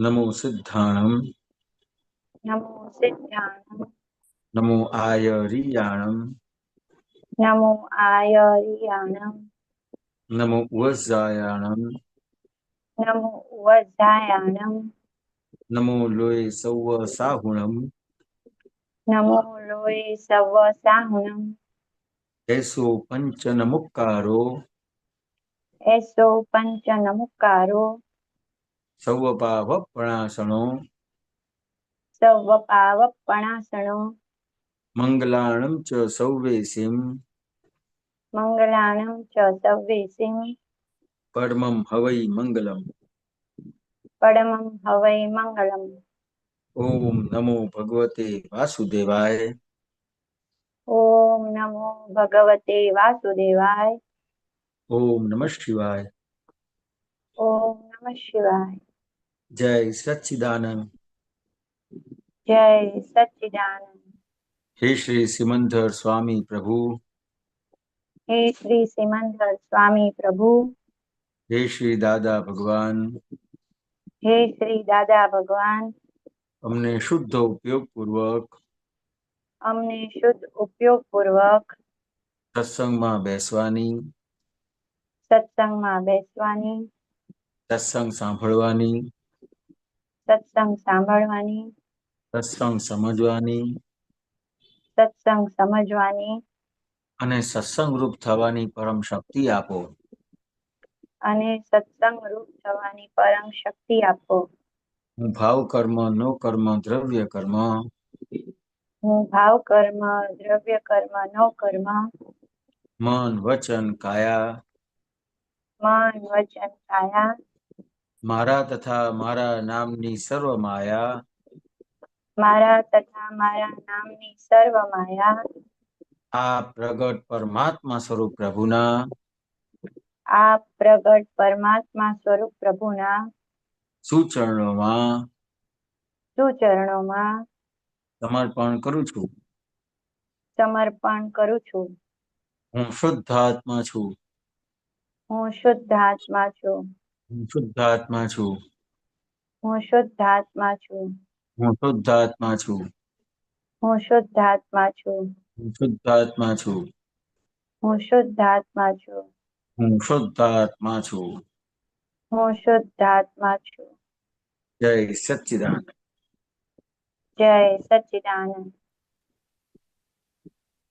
नमो सिद्धाणम। नमो सिद्धाणं। नमो आयरियाणम। नमो आयर्याणं। नमो उवज्जायाणम। नमो वज्रायाणं। नमो लोय सौव साहुणम। नमो लोय सवसाहुणं। ऐसो पंच नमुक्कारो ऐसो पंचनमुक्कारो सौवपावपणासनो सर्वपावपणासनो मंगलाणं च सौवेसिं मङ्गलानं च सव्येसिं परमं हवै मंगलम्। परमं हवै मङ्गलम्। ओम नमो भगवते वासुदेवाय। ॐ नमो भगवते वासुदेवाय। ओम नमः शिवाय। ॐ नमः शिवाय। जय सच्चिदानंद। जय सच्चिदानंद। हे श्री सिमंदर स्वामी प्रभु। हे श्री सिमंदर स्वामी प्रभु। हे श्री दादा भगवान। हे श्री दादा भगवान। अमने शुद्ध उपयोग पूर्वक अમને શુદ્ધ ઉપયોગપૂર્વક સત્સંગમાં બેસવાની, સત્સંગમાં બેસવાની, સત્સંગ સાંભળવાની, સત્સંગ સાંભળવાની, સત્સંગ સમજવાની સત્સંગ સમજવાની અને સત્સંગ રૂપ થવાની પરમ શક્તિ આપો. અને સત્સંગ રૂપ થવાની પરમ શક્તિ આપો. હું ભાવ કર્મ, નો કર્મ, દ્રવ્ય કર્મ હું ભાવ કર્મ, દ્રવ્ય કર્મ, નો કર્મ, મન, વચન, કાયા મન, વચન, કાયા મારા તથા મારા નામની સર્વ માયા મારા તથા મારા નામની સર્વ માયા આ પ્રગટ પરમાત્મા સ્વરૂપ પ્રભુના આ પ્રગટ પરમાત્મા સ્વરૂપ પ્રભુના સુચરણોમાં સુચરણોમાં સમર્પણ કરું છું. સમર્પણ કરું છું. હું શુદ્ધાત્મા છું. હું શુદ્ધાત્મા છું. હું શુદ્ધાત્મા છું. હું શુદ્ધાત્મા છું. હું શુદ્ધાત્મા છું. હું શુદ્ધાત્મા છું. હું શુદ્ધાત્મા છું. હું શુદ્ધાત્મા છું. હું શુદ્ધાત્મા છું. હું શુદ્ધાત્મા છું. જય સચ્ચિદાનંદ. જય સચ્ચિદાનંદ.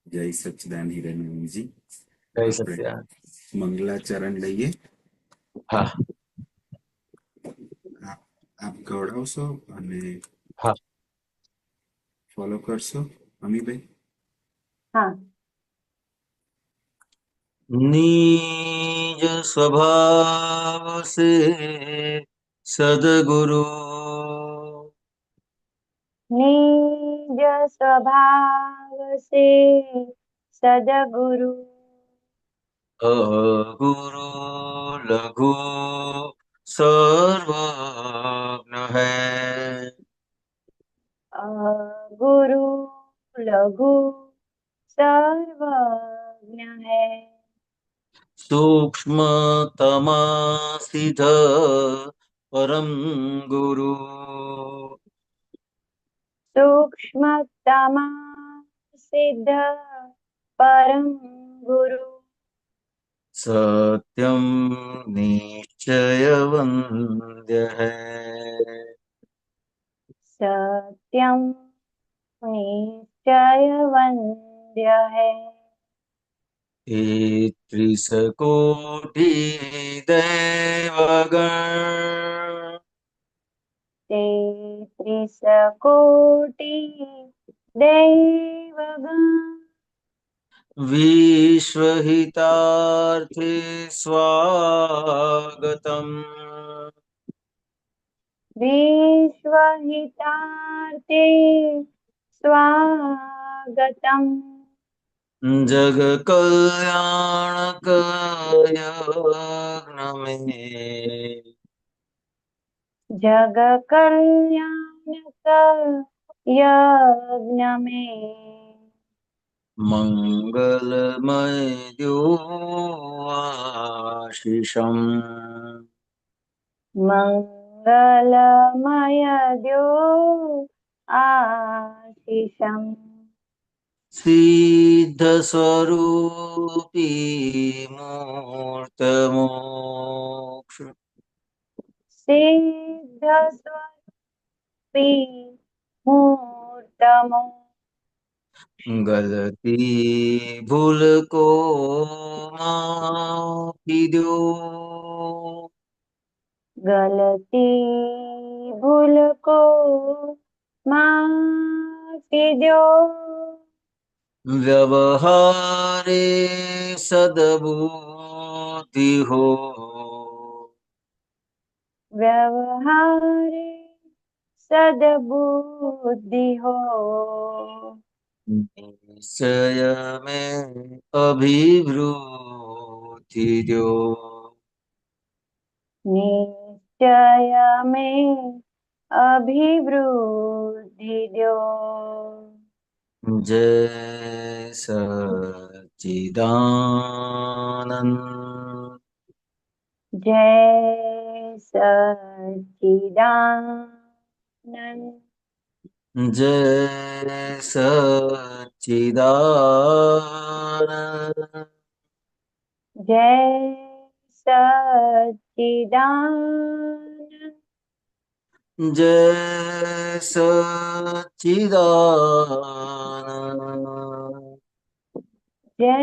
જય સચ્ચિદાનંદ હિરણ્યજી. જય સચ્ચિદાનંદ. મંગલાચરણ લઈએ. હા. આપ ગવડાવશો અને હા. ફોલો કરશો અમીભાઈ? હા. निज स्वभाव से सदगुरु निज स्वभाव से सदगुरु अगुरु लघु सर्वज्ञ है। गुरु लघु सर्वज्ञ है। सूक्ष्मतमा सिद्ध परम गुरु सूक्ष्मतमा सिद्ध परम गुरु सत्यम निश्चय वंद्य है। सत्यम निश्चय वंद्य है। 33 कोटि देवगण 33 कोटि देवगण विश्वहितार्थे स्वागतम्। विश्वहितार्थे स्वागतम्। जग कल्याणक यज्ञ में जग कल्याणक यज्ञ में मंगलमय द्यो आशीषम्। મંગલમય આશીષમ સિદ્ધ સ્વરૂપી મૂર્ત મોક્ષ સિદ્ધ સ્વરૂપી મૂર્તમો ગલતી ભૂલ કો માફી દો ગલતી ભૂલ કો માફી દો વ્યવહારે સદબુદ્ધિ હો વ્યવહારે સદબુદ્ધિ હો નિશ્ચય में अभिवृद्धि दो નિશ્ચય में અભિવૃદ્ધિ દો जय सच्चिदानंद જય સચ્ચિદાનંદ जय सच्चिदानंद જય સચ્ચિદાનંદ जय सच्चिदानंद જય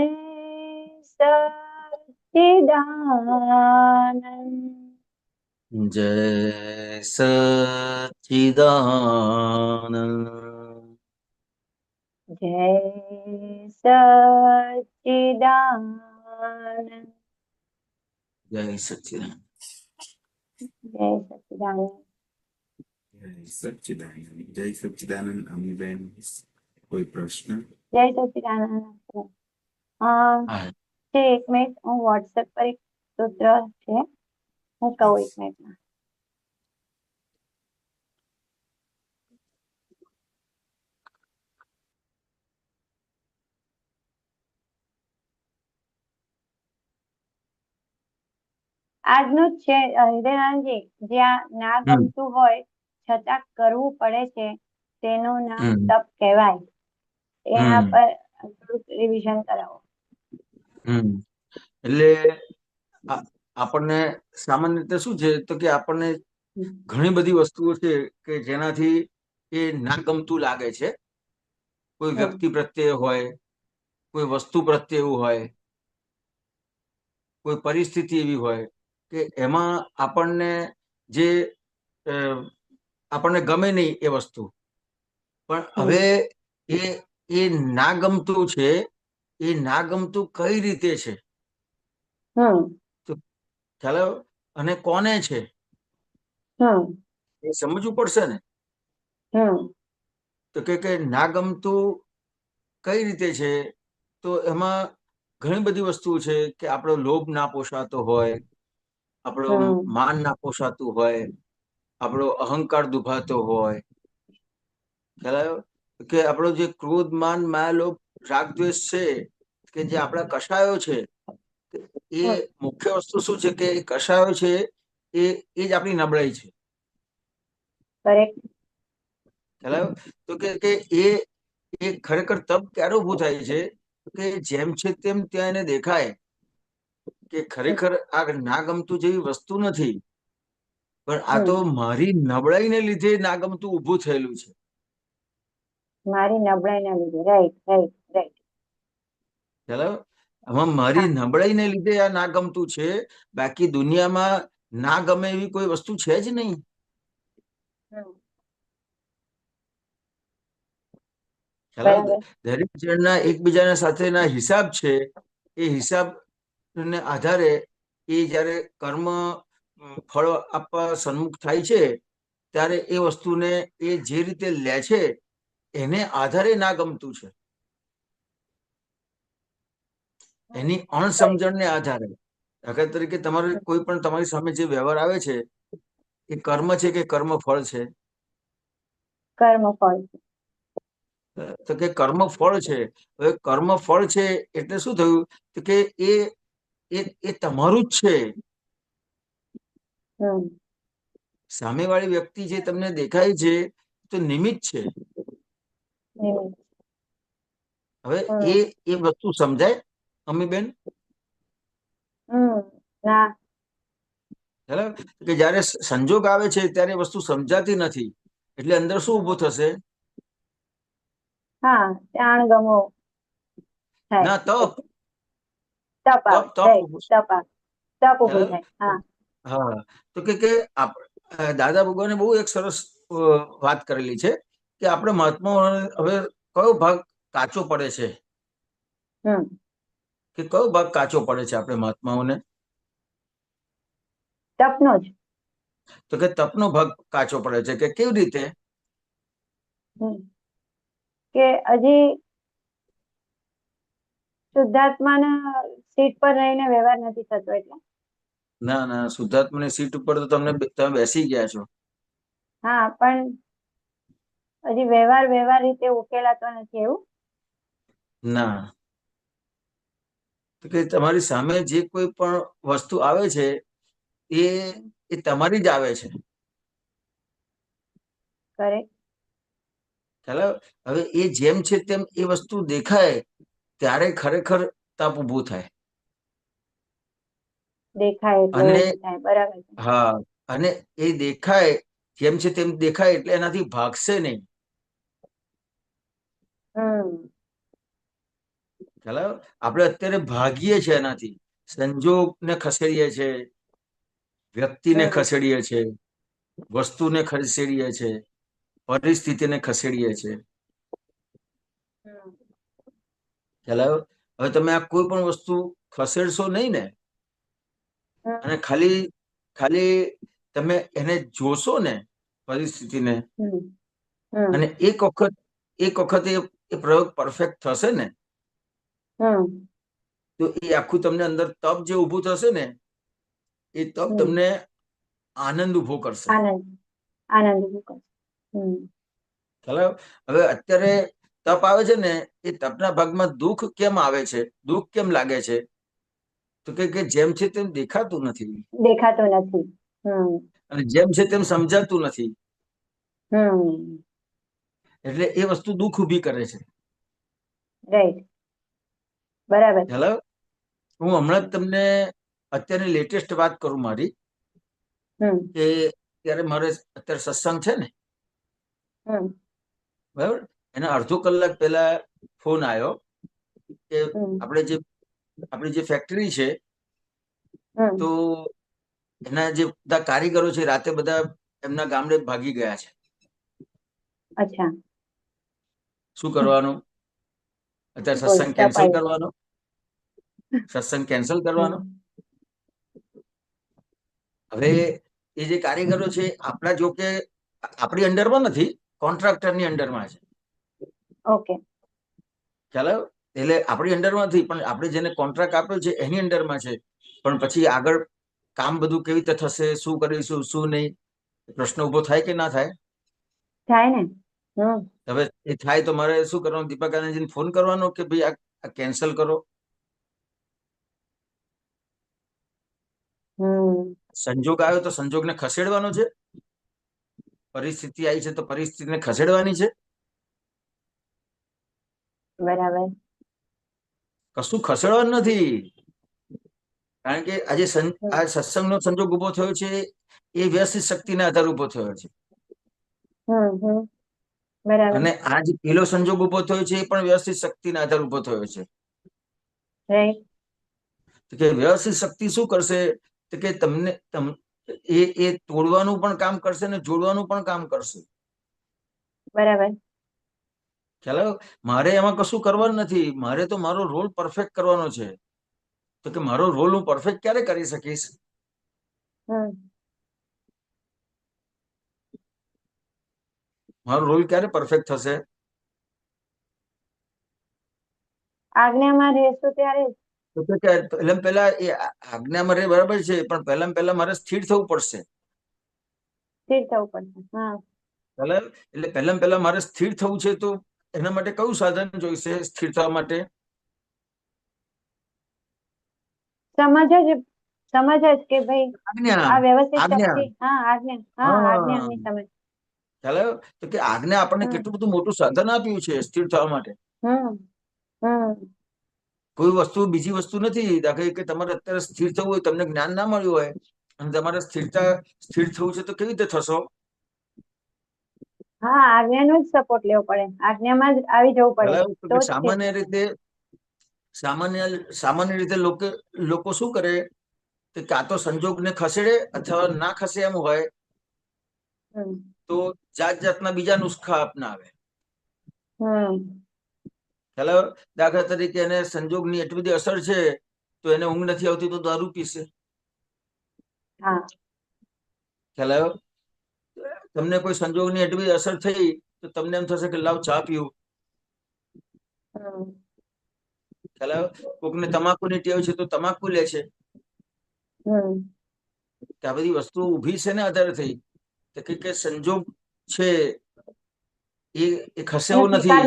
સચ્ચિદાનંદ जय सच्चिदानंद જય સચ્ચિદાનંદ जय सच्चिदानंद જય સચ્ચિદાનંદ જય સચ્ચિદાનંદ અમીબેન, કોઈ પ્રશ્ન? જય સચ્ચિદાનંદ છે એક મિનિટ, હું વોટ્સએપ પર એક સૂત્ર છે હું કહું એક મિનિટમાં. આજનું જ છે હૃદયનાથજી, જ્યાં ના ગમતું હોય છતાં કરવું પડે છે તેનું નામ તપ કહેવાય. એના પર થોડુંક રિવિઝન કરાવો. એટલે આપણને સામાન્ય રીતે શું છે તો કે આપણને ઘણી બધી વસ્તુઓ છે કે જેનાથી એ ના ગમતું લાગે છે. કોઈ વ્યક્તિ પ્રત્યે હોય, કોઈ વસ્તુ પ્રત્યે એવું હોય, કોઈ પરિસ્થિતિ એવી હોય કે એમાં આપણને જે આપણને ગમે નહીં એ વસ્તુ, પણ હવે એ ના ગમતું છે, એ ના ગમતું કઈ રીતે છે તો ખ્યાલ આવ્યો? અને કોને છે એ સમજવું પડશે ને. તો કે ના ગમતું કઈ રીતે છે, તો એમાં ઘણી બધી વસ્તુ છે કે આપણો લોભ ના પોષાતો હોય, આપણો માન ના પોષાતું હોય, આપણો અહંકાર દુભાતો હોય, ખ્યાલ આવ્યો? કે આપણો જે ક્રોધ માન માયા લોભ રાગ દ્વેષ છે કે જે આપણા કષાયો છે, એ મુખ્ય વસ્તુ શું છે કે કષાયો છે એ જ આપણી નબળાઈ છે. ખ્યાલ આવ્યો? તો કે એ ખરેખર તપ ક્યારે ઉભું થાય છે કે જેમ છે તેમ ત્યાં એને દેખાય કે ખરેખર આ ના ગમતું જેવી વસ્તુ નથી, પણ આ તો મારી નબળાઈને લીધે ના ગમતું ઉભું થયેલું છે. મારી નબળાઈના લીધે. Right right right. ખ્યાલ આવ્યો? આમાં મારી નબળાઈને લીધે આ ના ગમતું છે, બાકી દુનિયામાં ના ગમે એવી કોઈ વસ્તુ છે જ નહીં. દરેક જણના એકબીજાના સાથેના હિસાબ છે, એ હિસાબ ને આધારે એ જ્યારે કર્મ ફળ આપવા સન્મુખ થાય છે ત્યારે એ વસ્તુને એ જે રીતે લે છે એને આધારે ના ગમતું છે, એની અણસમજણને આધારે. દાખલા તરીકે તમારે કોઈ પણ તમારી સામે જે વ્યવહાર આવે છે એ કર્મ છે કે કર્મ ફળ છે? કર્મ ફળ. તો કે કર્મ ફળ છે. હવે કર્મ ફળ છે એટલે શું થયું તો કે એ તમારું જ છે. સામેવાળી વ્યક્તિ જે તમને દેખાય છે તો નિમિત્ત છે. નિમિત્ત. હવે એ વસ્તુ સમજાય અમીબેન? ના. બરાબર કે જયારે સંજોગ આવે છે ત્યારે વસ્તુ સમજાતી નથી, એટલે અંદર શું ઉભું થશે? હા, અણગમો થાય. ના, તપ. તપ તપ આવે, તપ રાઈટ, ઉભું. તપ ઉભું થાય. હા. હા, તો કે દાદા ભગવાને બહુ એક સરસ વાત કરેલી છે કે આપણે મહાત્માઓને હવે કયો ભાગ કાચો પડે છે, કે કયો ભાગ કાચો પડે છે આપણે મહાત્માઓને? તપનો જ. તો કે તપનો ભાગ કાચો પડે છે. કે કેવી રીતે? કે હજી શુદ્ધાત્માના સીટ પર રહીને વ્યવહાર નથી થતો એટલે. ના ના, શુદ્ધાત્માની સીટ ઉપર તો તમે બેસી ગયા છો. હા, પણ હજી વ્યવહાર રીતે ઉકેલાતો નથી એવું? ના, તો કે તમારી સામે જે કોઈ પણ વસ્તુ આવે છે એ તમારી જ આવે છે. કરેક્ટ. ચાલો, હવે એ જેમ છે તેમ એ વસ્તુ દેખાય ત્યારે ખરેખર તપ ઊભું થાય. દેખાય એટલે અને ઊભું થાય, બરાબર છે. હા, અને એ દેખાય જેમ છે તેમ દેખાય એટલે એનાથી ભાગશે નહીં. ચાલો, આપણે અત્યારે ભાગીએ છીએ એનાથી, સંજોગને ખસેડીએ છીએ, વ્યક્તિને ખસેડીએ છીએ, વસ્તુને ખસેડીએ છીએ, પરિસ્થિતિને ખસેડીએ છીએ. ચાલો, હવે તમે આ કોઈ પણ વસ્તુ ખસેડશો નહીં ને, અને ખાલી તમે એને જોશો ને પરિસ્થિતિને, અને એક વખત એ પ્રયોગ પરફેક્ટ થશે ને, તો એ આખું તમને અંદર તપ જે ઊભું થશે ને, એ તપ તમને આનંદ ઉભો કરશે. આનંદ ઉભો કરશે. ચાલો, હવે અત્યારે તપ આવે છે ને, એ તપના ભાગમાં દુઃખ કેમ આવે છે, દુઃખ કેમ લાગે છે? તો કે જેમ છે તેમ દેખાતું નથી. અને જેમ છે તેમ સમજાતું નથી. એટલે એ વસ્તુ દુઃખ ઊભી કરે છે. રાઈટ, બરાબર. ચાલો, હું હમણાં તમને અત્યારની લેટેસ્ટ વાત કરું મારી, કે ત્યારે મારે અત્યારે સત્સંગ છે ને, બરાબર, એના અડધો કલાક પહેલા ફોન આવ્યો કે આપણી જે ફેક્ટરી છે, તો એના જે બધા કારીગરો છે રાતે બધા એમના ગામડે ભાગી ગયા છે. અચ્છા. શું કરવાનું? અત્યારે સત્સંગ કેન્સલ કરવાનો? સત્સંગ કેન્સલ કરવાનો? હવે એ જે કારીગરો છે આપણા જો કે આપણી અંડરમાં નથી, કોન્ટ્રાક્ટરની અંડરમાં છે. ઓકે. ચાલો, એટલે આપણી અંડરમાં નથી, પણ આપણે જેને કોન્ટ્રાક્ટ આપ્યો છે એની અંડરમાં છે. પણ પછી આગળ કામ બધું કેવી રીતે થશે, શું કરીશું, શું નહીં, પ્રશ્ન ઉભો થાય કે ના થાય? થાય ને. હવે એ થાય તો મારે શું કરવાનું? દીપક આનંદજીને ફોન કરવાનો કે ભાઈ આ કેન્સલ કરો? સંજોગ આવ્યો તો સંજોગને ખસેડવાનો છે, પરિસ્થિતિ આવી છે તો પરિસ્થિતિને ખસેડવાની છે. બરાબર. કશું ખસેડવાનું નથી, કારણ કે આજે આ સત્સંગનો સંજોગ ઉભો થયો છે એ વ્યવસ્થિત શક્તિના આધારે ઉભો થયો છે. અને આ જે પેલો સંજોગ ઉભો થયો છે એ પણ વ્યવસ્થિત શક્તિના આધારે ઉભો થયો છે. કે વ્યવસ્થિત શક્તિ શું કરશે? તો કે તમને એ તોડવાનું પણ કામ કરશે ને જોડવાનું પણ કામ કરશે. બરાબર. ખ્યાલ? મારે એમાં કશું કરવાનું નથી, મારે તો મારો રોલ પરફેક્ટ કરવાનો છે. તો કે મારો રોલ હું પરફેક્ટ ક્યારે કરી શકીશ? મારો રોલ ક્યારે પરફેક્ટ થશે? આજ્ઞામાં રહેશો ત્યારે. પહેલા એ આજ્ઞામાં રહે, બરાબર છે, પણ પહેલા મારે સ્થિર થવું પડશે. એટલે પહેલા મારે સ્થિર થવું છે, તો એના માટે કયું સાધન જોઈશે સ્થિર થવા માટે? સમજ જ કે ભાઈ આજ્ઞા આ વ્યવસ્થિત આજ્ઞા શક્તિ, હા આજ્ઞા, હા આજ્ઞાની સમજ. ખ્યાલ આવ્યો? તો કે આજ્ઞા આપણને કેટલું બધું મોટું સાધન આપ્યું છે સ્થિર થવા માટે. કોઈ વસ્તુ બીજી વસ્તુ નથી. દાખલા કે તમારે અત્યારે સ્થિર થવું હોય, તમને જ્ઞાન ના મળ્યું હોય અને તમારે સ્થિર થવું છે, તો કેવી રીતે થશો? હા, આજ્ઞાનો જ સપોર્ટ લેવો પડે, આજ્ઞામાં જ આવી જવું પડે તો જ સામાન્ય રીતે લોકો શું કરે કે કાં તો સંજોગને ખસેડે અથવા ના ખસે એમ હોય તો જાત જાતના બીજા નુસ્ખા અપનાવે. દાખલા તરીકે એને સંજોગની એટલી બધી અસર છે તો એને ઊંઘ નથી આવતી તો દારૂ પીશે. ખ્યાલ આવ્યો? તમને કોઈ સંજોગની એટલી બધી અસર થઈ તો તમને એમ થશે કે લાવ ચા પીવું. ખ્યાલ આવ્યો? કોકને તમાકુની ટેવ છે તો તમાકુ લે છે. આ બધી વસ્તુ ઊભી છે ને આધારે થઈ કે સંજોગ છે એ ખસે એવું નથી.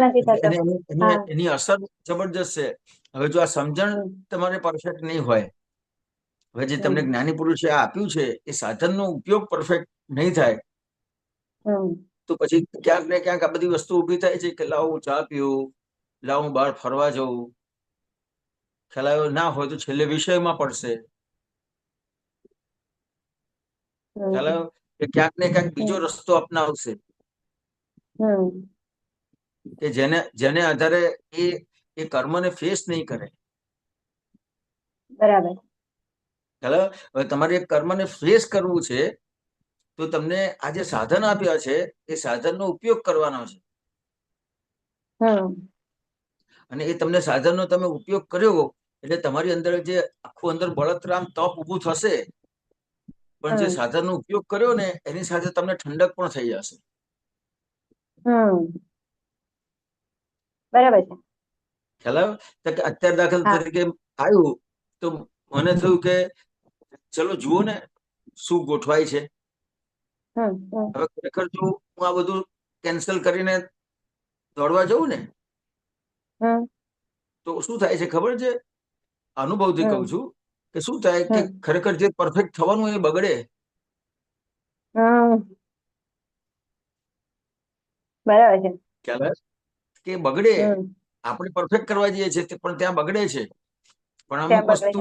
એની અસર જબરજસ્ત છે. હવે જો આ સમજણ તમારે પરફેક્ટ નહીં હોય, હવે જે તમને જ્ઞાની પુરુષે આપ્યું છે એ સાધનનો ઉપયોગ પરફેક્ટ નહીં થાય તો પછી ક્યાંક ને ક્યાંક આ બધી વસ્તુ ઊભી થાય છે કે લાવ હું ચા પીવું, લાવ હું બહાર ફરવા જવું. ખ્યાલ આવ્યો? ના હોય તો છેલ્લે વિષયમાં પડશે. ખ્યાલ આવ્યો? કે ક્યાંક ને ક્યાંક બીજો રસ્તો અપનાવશે કે જેને આધારે એ કર્મને ફેસ નહીં કરે. બરાબર. ખ્યાલ આવ્યો? હવે તમારે એ કર્મને ફેસ કરવું છે તો તમને આ જે સાધન આપ્યા છે એ સાધનનો ઉપયોગ કરવાનો છે. અને એ તમને સાધનનો તમે ઉપયોગ કર્યો એટલે તમારી અંદર જે આખું અંદર બળતરામ તપ ઊભું થશે, પણ જે સાધનનો ઉપયોગ કર્યો ને એની સાથે તમને ઠંડક પણ થઈ જશે. બરાબર છે. ખ્યાલ આવ્યો? અત્યારે દાખલા તરીકે આવ્યું તો મને થયું કે ચલો જુઓ ને શું ગોઠવાય છે. હવે ખરેખર જો હું આ બધું કેન્સલ કરીને દોડવા જવું ને તો શું થાય છે ખબર છે? અનુભવથી કહું છું કે શું થાય કે ખરેખર જે પરફેક્ટ થવાનું એ બગડે. બરાબર છે. ખ્યાલ આવે કે બગડે. આપણે પરફેક્ટ કરવા જઈએ છીએ પણ ત્યાં બગડે છે. પણ અમુક વસ્તુ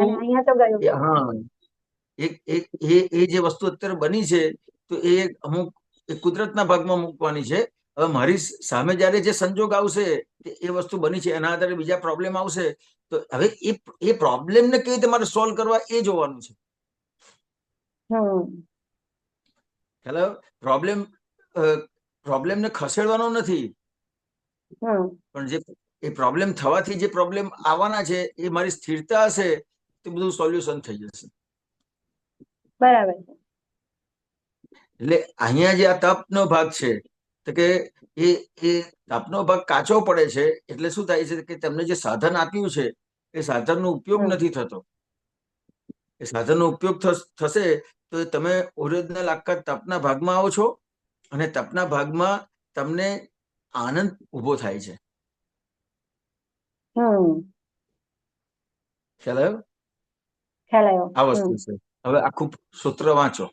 એ જે વસ્તુ અત્યારે બની છે તો એ અમુક કુદરતના ભાગમાં મૂકવાની છે. હવે મારી સામે જયારે જે સંજોગ આવશે એ વસ્તુ બની છે એના આધારે બીજા પ્રોબ્લેમ આવશે તો હવે એ પ્રોબ્લેમને કેવી રીતે મારે સોલ્વ કરવા એ જોવાનું છે. હેલો, પ્રોબ્લેમને ખસેડવાનો નથી, પણ જે એ પ્રોબ્લેમ થવાથી જે પ્રોબ્લેમ આવવાના છે એ મારી સ્થિરતા હશે તો બધું સોલ્યુશન થઈ જશે. બરાબર. એટલે અહીંયા જે આ તપનો ભાગ છે તો કે એ તપનો ભાગ કાચો પડે છે એટલે શું થાય છે કે તમને જે સાધન આપ્યું છે એ સાધનનો ઉપયોગ નથી થતો. એ સાધનનો ઉપયોગ થશે તો તમે ઓરિજિનલ આખા તપના ભાગમાં આવો છો અને તપના ભાગમાં તમને આનંદ ઉભો થાય છે. ખ્યાલ આવ્યો? આ વસ્તુ છે. હવે આખું સૂત્ર વાંચો.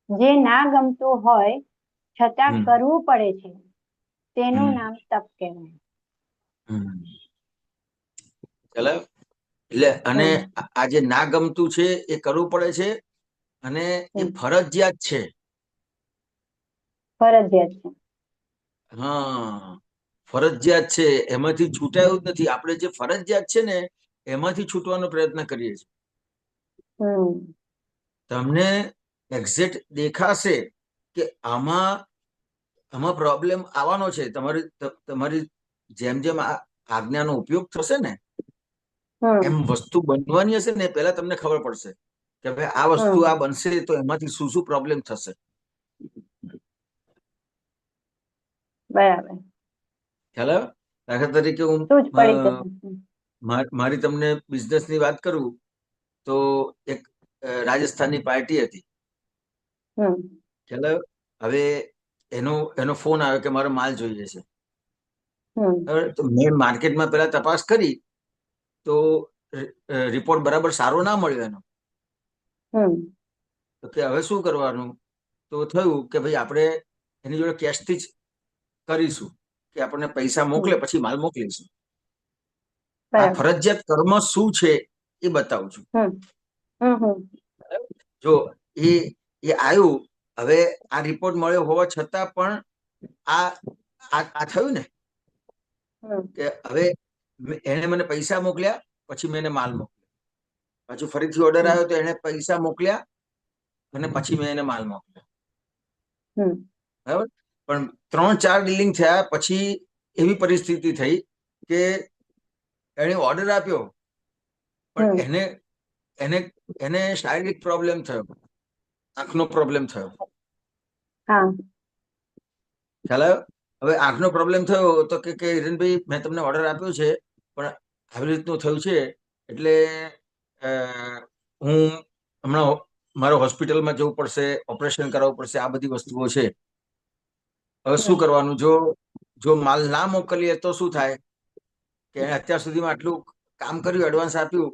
જે ના ગમતું હોય છતાં કરવું પડે છે તેનું નામ તપ કહેવાય. એટલે અને આ જે ના ગમતું છે એ કરવું પડે છે અને એ ફરજિયાત છે. ફરજિયાત છે. હા, ફરજિયાત છે. એમાંથી છૂટાયું જ નથી. આપણે જે ફરજિયાત છે ને એમાંથી છૂટવાનો પ્રયત્ન કરીએ છીએ. તમને એક્ઝેક્ટ દેખાશે કે આમાં પ્રોબ્લેમ આવવાનો છે. તમારી જેમ જેમ આજ્ઞાનો ઉપયોગ થશે ને એમ વસ્તુ બનવાની હશે ને પહેલા તમને ખબર પડશે કે ભાઈ આ વસ્તુ આ બનશે તો એમાંથી શું શું પ્રોબ્લેમ થશે. બરાબર. ખ્યાલ આવ્યો? દાખલા તરીકે હું મારી તમને બિઝનેસની વાત કરું તો એક રાજસ્થાનની પાર્ટી હતી. ખ્યાલ આવ્યો? હવે એનો ફોન આવ્યો કે મારો માલ જોઈએ છે. તો મેં માર્કેટમાં પેલા તપાસ કરી તો રિપોર્ટ બરાબર સારો ના મળ્યો એનો. તો કે હવે શું કરવાનું? તો થયું કે ભાઈ આપણે એની જોડે કેશથી જ કરીશું, કે આપણને પૈસા મોકલે પછી માલ મોકલીશું. આ ફરજિયાત કર્મ શું છે એ બતાવું છું. જો એ આવ્યું, હવે આ રિપોર્ટ મળ્યો હોવા છતાં પણ આ થયું ને કે હવે એને મને પૈસા મોકલ્યા, પછી મેં એને માલ મોકલ્યો, પાછું ફરીથી ઓર્ડર આવ્યો તો એને પૈસા મોકલ્યા અને પછી મેં એને માલ મોકલ્યો. બરાબર. પણ 3-4 ડીલિંગ થયા પછી એવી પરિસ્થિતિ થઈ કે એને ઓર્ડર આપ્યો પણ એને શારીરિક પ્રોબ્લેમ થયો, આંખનો પ્રોબ્લેમ થયો. ખ્યાલ આવ્યો? હવે આંખનો પ્રોબ્લેમ થયો તો કે હિરેનભાઈ મેં તમને ઓર્ડર આપ્યો છે પણ આવી રીતનું થયું છે, એટલે હું હમણાં મારે હોસ્પિટલમાં જવું પડશે, ઓપરેશન કરાવવું પડશે, આ બધી વસ્તુઓ છે. હવે શું કરવાનું? જો માલ ના મોકલીએ તો શું થાય કે અત્યાર સુધીમાં આટલું કામ કર્યું, એડવાન્સ આપ્યું,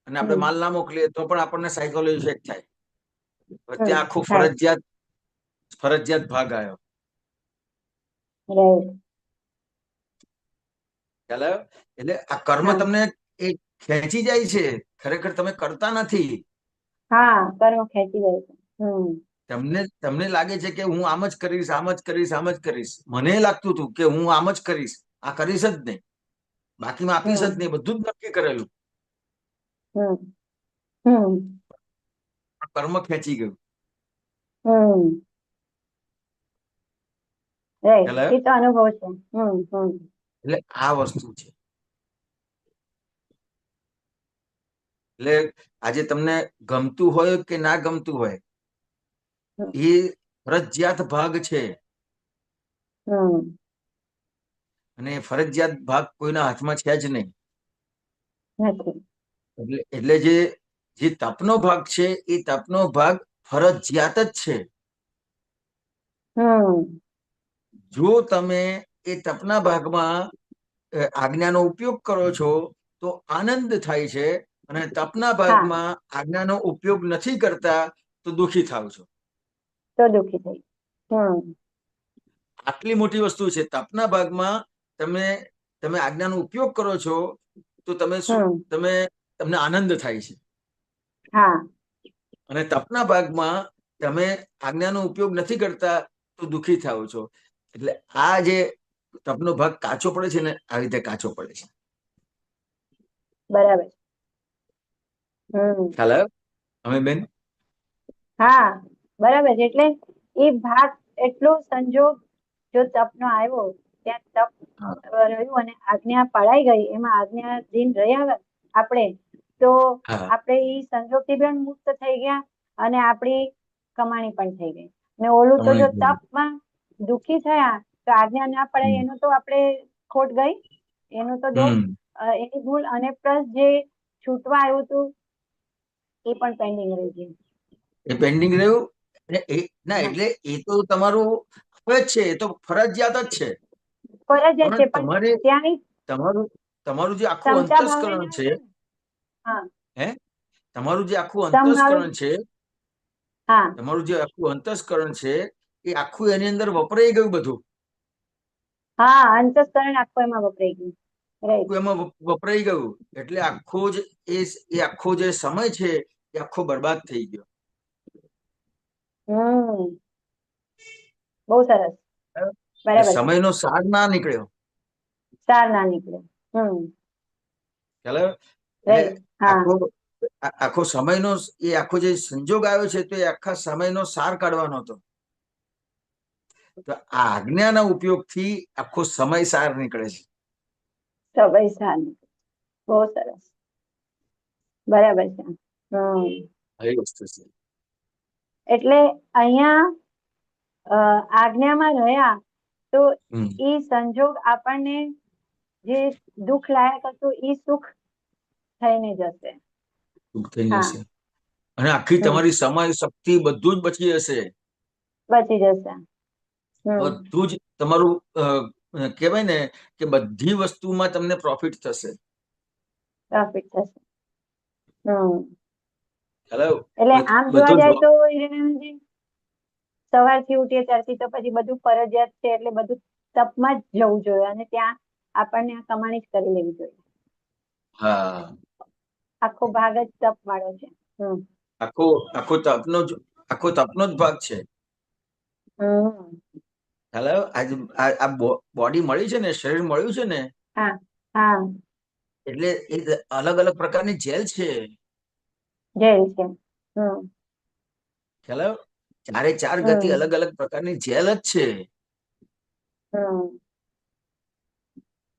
અને આપણે માલ ના મોકલીએ તો પણ આપણને સાયકોલોજી ઇફેક્ટ થાય. ત્યાં આખું ફરજિયાત ભાગ આવ્યો. ખ્યાલ આવ્યો? એટલે આ કર્મ તમને એ ખેંચી જાય છે, ખરેખર તમે કરતા નથી. કર્મ ખેંચી જાય છે. તમને લાગે છે કે હું આમ જ કરીશ, આમ જ કરીશ, આમ જ કરીશ. મને લાગતું હતું કે હું આમ જ કરીશ, આ કરીશ જ નહીં, બાકીમાં આપીશ જ નહીં, બધું જ નક્કી કરેલું. કર્મ ખેંચી ગયું. અનુભવ છે. એટલે આ વસ્તુ છે. એટલે આજે તમને ગમતું હોય કે ના ગમતું હોય, એ ફરજિયાત ભાગ છે. અને ફરજિયાત ભાગ કોઈના હાથમાં છે જ નહીં. એટલે જે તપનો ભાગ છે એ તપનો ભાગ ફરજિયાત જ છે. જો તમે એ તપના ભાગમાં આજ્ઞાનો ઉપયોગ કરો છો તો આનંદ થાય છે, અને તપના ભાગમાં આજ્ઞાનો ઉપયોગ નથી કરતા તો દુઃખી થાવ છો. આટલી મોટી વસ્તુ છે. તપના ભાગમાં તમે આજ્ઞાનો ઉપયોગ કરો છો તો તમને આનંદ થાય છે. અને તપના ભાગમાં તમે આજ્ઞાનો ઉપયોગ નથી કરતા તો દુઃખી થાવ છો. એટલે આ જે તપનો ભાગ કાચો પડે છે ને, આવી રીતે કાચો પડે છે. બરાબર. ખ્યાલ આવ્યો અમે બેન? બરાબર. એટલે એ ભાગ એટલો સંજોગ જો તપનો આવ્યો, ત્યાં તપ રહ્યું અને આજ્ઞા પડાઈ ગઈ, એમાં આજ્ઞાધીન રહ્યા આપણે, તો આપણે એ સંજોગથી પણ મુક્ત થઈ ગયા અને આપણી કમાણી પણ થઈ ગઈ. ને ઓલું તો જો તપમાં દુઃખી થયા તો આજ્ઞા ના પડાય, એનું તો આપણે ખોટ ગઈ, એનું તો દોષ, એની ભૂલ, અને પ્લસ જે છૂટવા આવ્યું હતું એ પણ પેન્ડિંગ રહી ગયું. એ પેન્ડિંગ રહ્યું ના, એટલે એ તો તમારું જ છે, એ તો ફરજિયાત જ છે. તમારું જે આખું અંતસ્કરણ છે, તમારું જે આખું અંતસ્કરણ છે, એ આખું એની અંદર વપરાઈ ગયું બધું. અંતસ્કરણ આખું એમાં વપરાઈ ગયું. એમાં વપરાઈ ગયું એટલે આખો જ આખો જે સમય છે એ આખો બરબાદ થઈ ગયો. બહુ સરસ. બરાબર. સમયનો સાર ના નીકળ્યો. આખો સમયનો આખો જે સંજોગ આવ્યો છે તો એ આખા સમયનો સાર કાઢવાનો હતો. તો આ આજ્ઞાના ઉપયોગથી આખો સમય સાર નીકળે છે. સમય સાર. બહુ સરસ. બરાબર છે. એટલે અહીંયા આજ્ઞામાં રહ્યા તો એ સંજોગ આપણને જે દુઃખ લાયક હતું એ સુખ થઈને જશે. અને આખી તમારી સમય શક્તિ બધું જ બચી જશે. બધું જ તમારું કહેવાય ને કે બધી વસ્તુમાં તમને પ્રોફિટ થશે. પ્રોફિટ થશે. હેલો, એટલે આમ જોવા બધું જાય તો હિરેનજી, સવારથી ઉઠીએ ત્યારથી તો પછી બધું ફરજિયાત છે, એટલે બધું તપમાં જ જવું જોઈએ અને ત્યાં આપણને આ કમાણી જ કરી લેવી જોઈએ. હા, આખો ભાગ જ તપ વાળો છે. આખો તપનો જ ભાગ છે. હેલો, આ બોડી મળી છે ને, શરીર મળ્યું છે ને, હા હા, એટલે એ અલગ અલગ પ્રકારની જેલ છે. જેલ છે. હેલો, ચારે ચાર ગતિ અલગ અલગ પ્રકારની જેલ જ છે.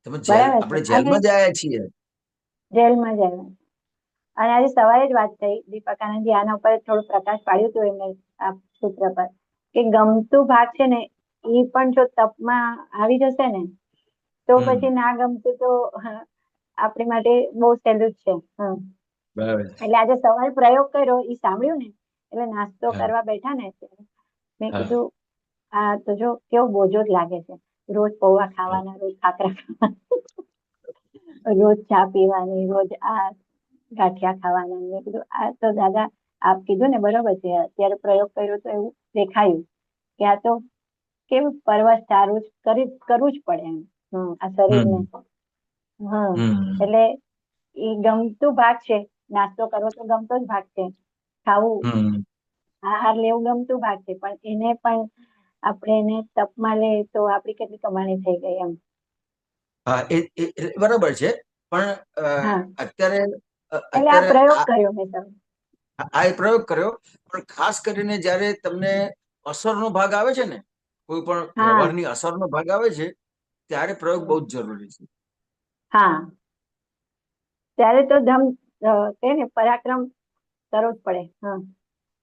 તમે બરાબર આપણે છે. અને જેલમાં જ આવ્યા છીએ. જેલમાં જ આવ્યા. અને આજે સવારે જ વાત થઈ દીપક આનંદજી, આના ઉપર થોડો પ્રકાશ પાડ્યું હતું એમને આ સૂત્ર પર, કે ગમતું ભાગ છે ને એ પણ જો તપમાં આવી જશે ને તો પછી ના ગમતું તો આપણી માટે બહુ સહેલું જ છે. બરાબર. એટલે આજે સવારે પ્રયોગ કર્યો, એ સાંભળ્યું ને એટલે નાસ્તો કરવા બેઠા ને મેં કીધું આ તો જો કેવો બોજો જ લાગે છે, રોજ પૌવા ખાવાના, રોજ ખાખરા ખાવાના, રોજ ચા પીવાની, રોજ આ ગાંઠિયા ખાવાના. મેં કીધું આ તો દાદા આપ કીધું ને બરોબર છે, અત્યારે પ્રયોગ કર્યો તો એવું દેખાયું કે આ તો કેવું પરવશ સારું કરવું જ પડે એમ આ શરીરને. એટલે એ ગમતું ભાગ છે, નાસ્તો કરવો તો ગમતો જ ભાગ છે, ખાવું આહાર લેવું ગમતું ભાગ છે, પણ એને પણ આપણે એને તપમાં લે તો આપડી કેટલી કમાણી થઈ ગઈ એમ. હા, એ બરાબર છે, પણ અત્યારે એટલે આ પ્રયોગ કર્યો મેં તમે. આ પ્રયોગ કર્યો, પણ ખાસ કરીને જયારે તમને અસરનો ભાગ આવે છે ને, કોઈ પણ વ્યવહારની અસરનો ભાગ આવે છે, ત્યારે પ્રયોગ બહુ જ જરૂરી છે. હા, ત્યારે તો તેને પરાક્રમ કરવો જ પડે.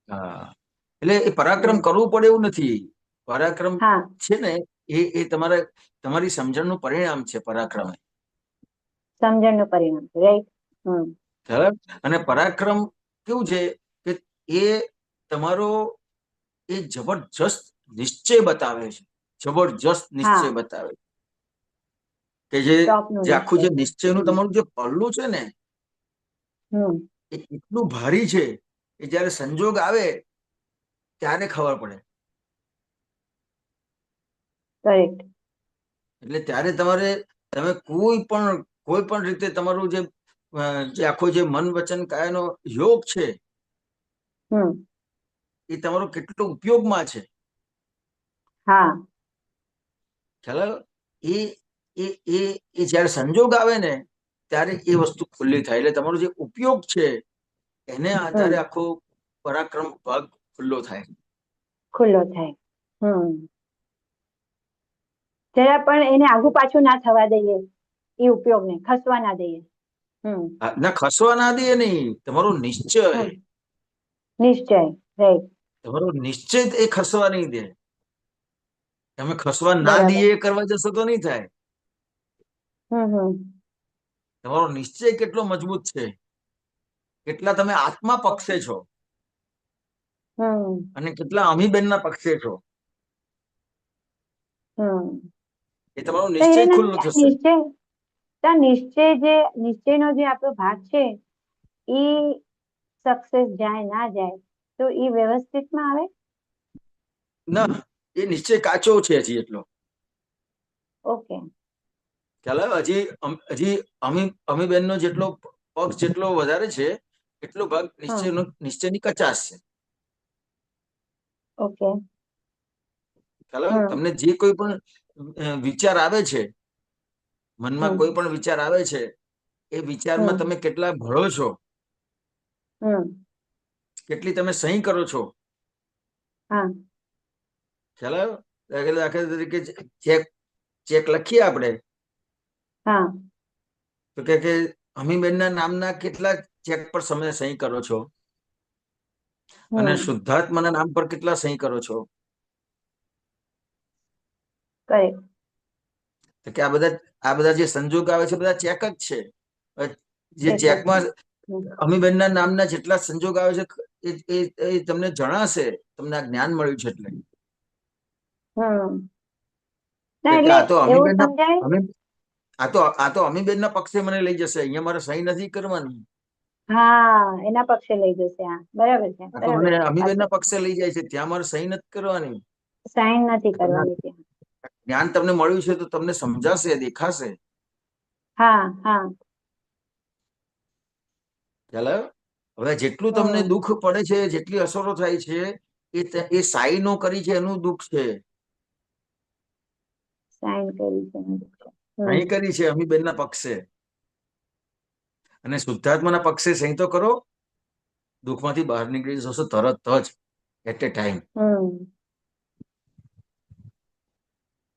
હા, એટલે એ પરાક્રમ કરવું પડે એવું નથી. પરાક્રમ છે ને એ તમારી સમજણનું પરિણામ છે. પરાક્રમ સમજણનું પરિણામ છે, રાઈટ. અને પરાક્રમ કેવું છે કે એ તમારો એ જબરજસ્ત નિશ્ચય બતાવે છે. જબરજસ્ત નિશ્ચય બતાવે કે જે આખું જે નિશ્ચયનું તમારું જે પલ્લું છે ને, એ એટલું ભારી છે કે જયારે સંજોગ આવે ત્યારે ખબર પડે. એટલે ત્યારે તમે કોઈ પણ રીતે તમારું જે આખો જે મન વચન કાયાનો યોગ છે, એ તમારો કેટલો ઉપયોગમાં છે. ખ્યાલ એ જયારે સંજોગ આવે ને ત્યારે એ વસ્તુ ખુલ્લી થાય. એટલે તમારો જે ઉપયોગ છે એને આધારે આખો પરાક્રમ ભાગ ખુલ્લો થાય. જરા પણ એને આગુ પાછું ના થવા દઈએ, એ ઉપયોગને ખસવા ના દઈએ. ના, ખસવા ના દઈએ નહીં. તમારો નિશ્ચય રાઈટ. તમારો નિશ્ચય એ ખસવા નહીં દે. તમે ખસવા ના દઈએ એ કરવા જશો તો નહીં થાય. તમારો નિશ્ચય કેટલો મજબૂત છે, કેટલા તમે આત્મા પક્ષે છો અને કેટલા અમીબેનના પક્ષે છો, એ તમારો નિશ્ચય ખુલ્લો થશે. નિશ્ચયનો જે આપણો ભાગ છે એ સક્સેસ જાય ના જાય તો એ વ્યવસ્થિતમાં આવે. ના, એ નિશ્ચય કાચો છે હજી એટલો. ઓકે. ખ્યાલ હજી અમીબેનનો જેટલો પક્ષ જેટલો વધારે છે એટલો ભાગ નિશ્ચયની કચાશ છે. ઓકે. ખ્યાલ તમને જે કોઈ પણ વિચાર આવે છે, મનમાં કોઈ પણ વિચાર આવે છે, એ વિચારમાં તમે કેટલા ભળો છો, કેટલી તમે સહી કરો છો. ખ્યાલ દાખલા તરીકે ચેક લખીએ આપણે તો કે અમીબેનના નામના કેટલા ચેક પર તમે સહી કરો છો અને શુદ્ધાત્માના નામ પર કેટલા સહી કરો છો. કે આ બધા જે સંજોગ આવે છે બધા ચેક જ છે. જે ચેકમાં અમીબેનના નામના જેટલા સંજોગ આવે છે એ તમને જણાશે. તમને આ જ્ઞાન મળ્યું છે એટલે. ના કે એટલે આ તો એવું અમીબેન સમજાય. આ તો અમીબેન ના પક્ષે મને લઈ જશે, અહીંયા મારે સહી નથી કરવાની. હા, એના પક્ષે લઈ જશે. હા, બરાબર છે, આ તો બરાબર મને છે. અમીબેન સાચું. ના પક્ષે લઈ જાય છે, ત્યાં મારે સહી નથી કરવાની. સાઈન નથી તમને કરવાની ત્યાં. જ્ઞાન તમને મળ્યું છે તો તમને સમજાશે, દેખાશે. હા હા. ચાલો, હવે જેટલું તમને હમ. દુઃખ પડે છે, જેટલી અસરો થાય છે, એ સાઈ નો કરી છે એનું દુઃખ છે. સાઈન કરી છે એનું દુઃખ છે. હમ. સહી કરી છે અમીબેન ના પક્ષે, અને શુદ્ધાત્માના પક્ષે સહી તો કરો, દુઃખમાંથી બહાર નીકળી જશો તરત જ, એટ એ ટાઈમ.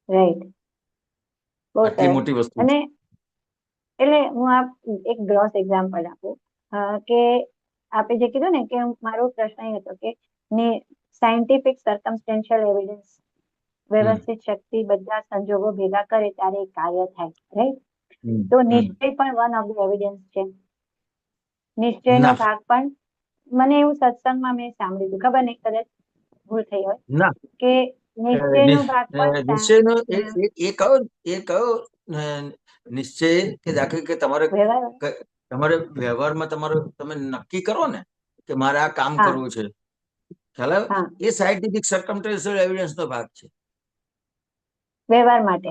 રાઈટ. બહુ આટલી સરસ. મોટી વસ્તુ અને છે. એટલે હું એક ગ્રોસ એક્ઝામ્પલ આપું કે આપે જે કીધું ને કે મારો પ્રશ્ન એ હતો કે સાયન્ટિફિક સર્કમસ્ટેન્શિયલ એવિડન્સ, વ્યવસ્થિત શક્તિ બધા સંજોગો ભેગા કરે ત્યારે એક કાર્ય થાય, રાઈટ? તો નિશ્ચય પણ વન ઓફ ધ એવિડન્સ છે. નિશ્ચયનો ના ભાગ પણ, મને એવું સત્સંગમાં મેં સાંભળ્યું, ખબર નહીં કદાચ ભૂલ થઈ હોય, ના કે નિશ્ચયનો ભાગ નિશ્ચયનો પણ એ કયો નિશ્ચય, કે દાખલ કે તમારે વ્યવહાર. તમારે વ્યવહારમાં તમે નક્કી કરો ને કે મારે આ કામ હા કરવું છે, ખ્યાલ આવે? હા. એ સાયન્ટિફિક સર્કમસ્ટન્શિયલ એવિડન્સ નો ભાગ છે. વ્યવહાર માટે.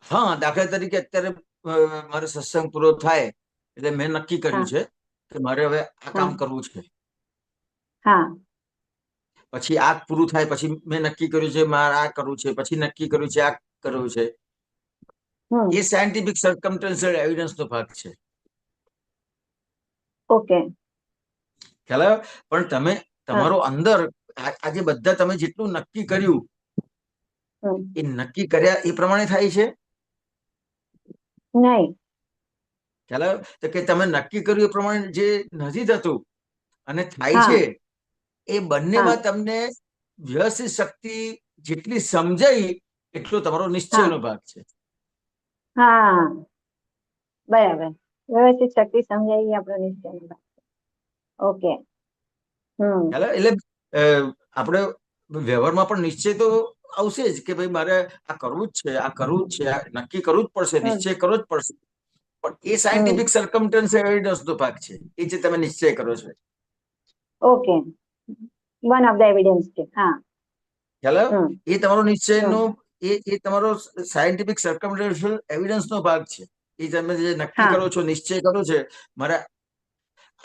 હા, દાખલા તરીકે અત્યારે મારે સત્સંગ પૂરો થાય એટલે મેં નક્કી હા કર્યું છે કે મારે હવે આ હા કામ કરવું છે. હા. પછી આ પૂરું થાય પછી મેં નક્કી કર્યું છે મારે આ કરવું છે, પછી નક્કી કર્યું છે આ કરવું છે. એ સાયન્ટિફિક સર્કમસ્ટન્શિયલ એવિડન્સ નો ભાગ છે. ઓકે. ખ્યાલ આવ્યો? પણ તમે હા. તમારો અંદર આજે બધા તમે જેટલું નક્કી કર્યું એ નક્કી કર્યા એ પ્રમાણે થાય છે? નહીં. ખ્યાલ આવ્યો? તો કે તમે નક્કી કર્યું એ પ્રમાણે જે નથી થતું અને થાય હા છે, એ હા બંનેમાં તમને વ્યવસ્થિત શક્તિ જેટલી સમજાય એટલો તમારો હા નિશ્ચયનો ભાગ છે. હા, બરાબર. વ્યવસ્થિત શક્તિ સમજાય આપણો નિશ્ચયનો ભાગ. ઓકે. એટલે આપણે વ્યવહારમાં પણ નિશ્ચય તો આવશે જ કે ભાઈ મારે આ કરવું જ છે, આ કરવું જ છે, આ નક્કી કરવું જ પડશે, નિશ્ચય કરવો જ પડશે. પણ એ સાયન્ટિફિક સર્કમસ્ટન્શિયલ એવિડન્સ નો ભાગ છે, એ જે તમે નિશ્ચય કરો છો. Okay. One of the evidence છે. હા. ખ્યાલ આવ્યો? એ તમારો નિશ્ચયનો, હમ. એ તમારો સાયન્ટિફિક સર્કમસ્ટન્શિયલ એવિડન્સ નો ભાગ છે. એ તમે જે નક્કી હા. કરો છો, નિશ્ચય કરો છે, મારે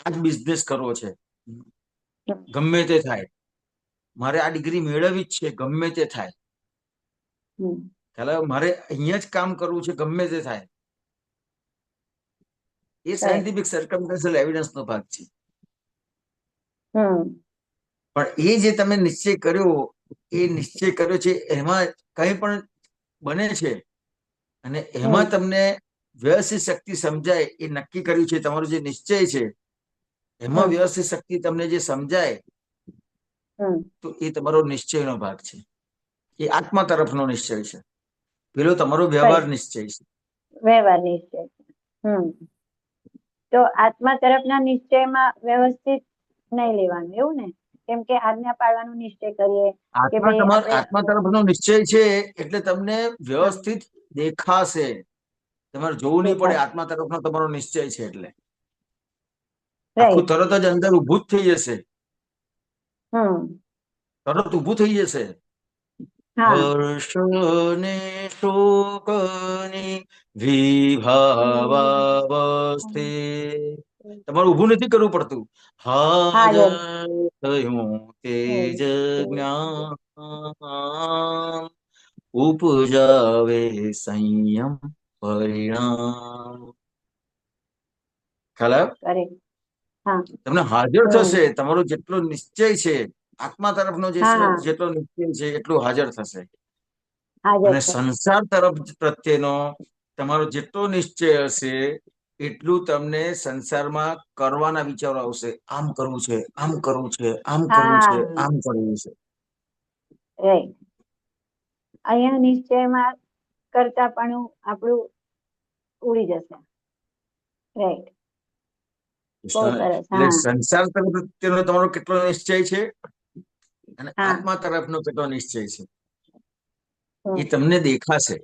આ જ બિઝનેસ કરવો છે, ગમે તે થાય, મારે આ ડિગ્રી મેળવવી જ છે, ગમે તે થાય, ખ્યાલ આવ્યો? મારે અહીંયા જ કામ કરવું છે, ગમે તે થાય. એ સાયન્ટિફિક સર્કમસ્ટન્શિયલ એવિડન્સ નો ભાગ છે. પણ એ જે તમે નિશ્ચય કર્યો, એ નિશ્ચય કર્યો છે એમાં કંઈ પણ બને છે અને એમાં તમને વ્યવસ્થિત શક્તિ સમજાય, એ નક્કી કર્યું છે તમારો જે નિશ્ચય છે એમાં વ્યવસ્થિત શક્તિ તમને જે સમજાય, તો એ તમારો નિશ્ચયનો ભાગ છે. એ આત્મા તરફનો નિશ્ચય છે. પેલો તમારો વ્યવહાર નિશ્ચય છે. વ્યવહાર નિશ્ચય. તો આત્મા તરફના નિશ્ચયમાં વ્યવસ્થિત નહીં લેવાનું, એવું ને? કેમ કે આજ્ઞા પાળવાનો નિશ્ચય કરીએ કે ભાઈ આપણે. આત્મા તરફનો નિશ્ચય છે એટલે તમને હા, વ્યવસ્થિત દેખાશે. તમારે જોવું નહીં પડે, દેખાશે. આત્મા તરફનો તમારો નિશ્ચય છે એટલે આખું રાઈટ. તરત જ અંદર ઊભું જ થઈ જશે. તરત ઊભું થઈ જશે. હા. હર્ષ ને શોક ને વિભાવાવસ્થે, તમારે ઊભું નથી કરવું પડતું. હાજર હાજર. થયું તેજ જ્ઞાન, ઉપજાવે સંયમ પરિણામ. ખ્યાલ આવ્યો? કરેક્ટ. હા. તમને હાજર થશે. તમારો જેટલો નિશ્ચય છે, આત્મા તરફનો હા. જેટલો નિશ્ચય છે એટલું હાજર થશે. હાજર અને થશે. સંસાર તરફ પ્રત્યેનો તમારો જેટલો નિશ્ચય હશે એટલું તમને સંસારમાં કરવાના વિચારો આવશે. આમ કરવું છે, આમ કરવું છે, આમ કરવું છે, હા. આમ કરવું છે. રાઈટ. અહીંયા નિશ્ચયમાં કરતા પણ આપણું ઉડી જશે. રાઈટ. બહુ સરસ. એટલે હા. સંસાર તરફ પ્રત્યેનો તમારો કેટલો નિશ્ચય છે અને હા. આત્મા તરફનો કેટલો નિશ્ચય છે. એ તમને દેખાશે.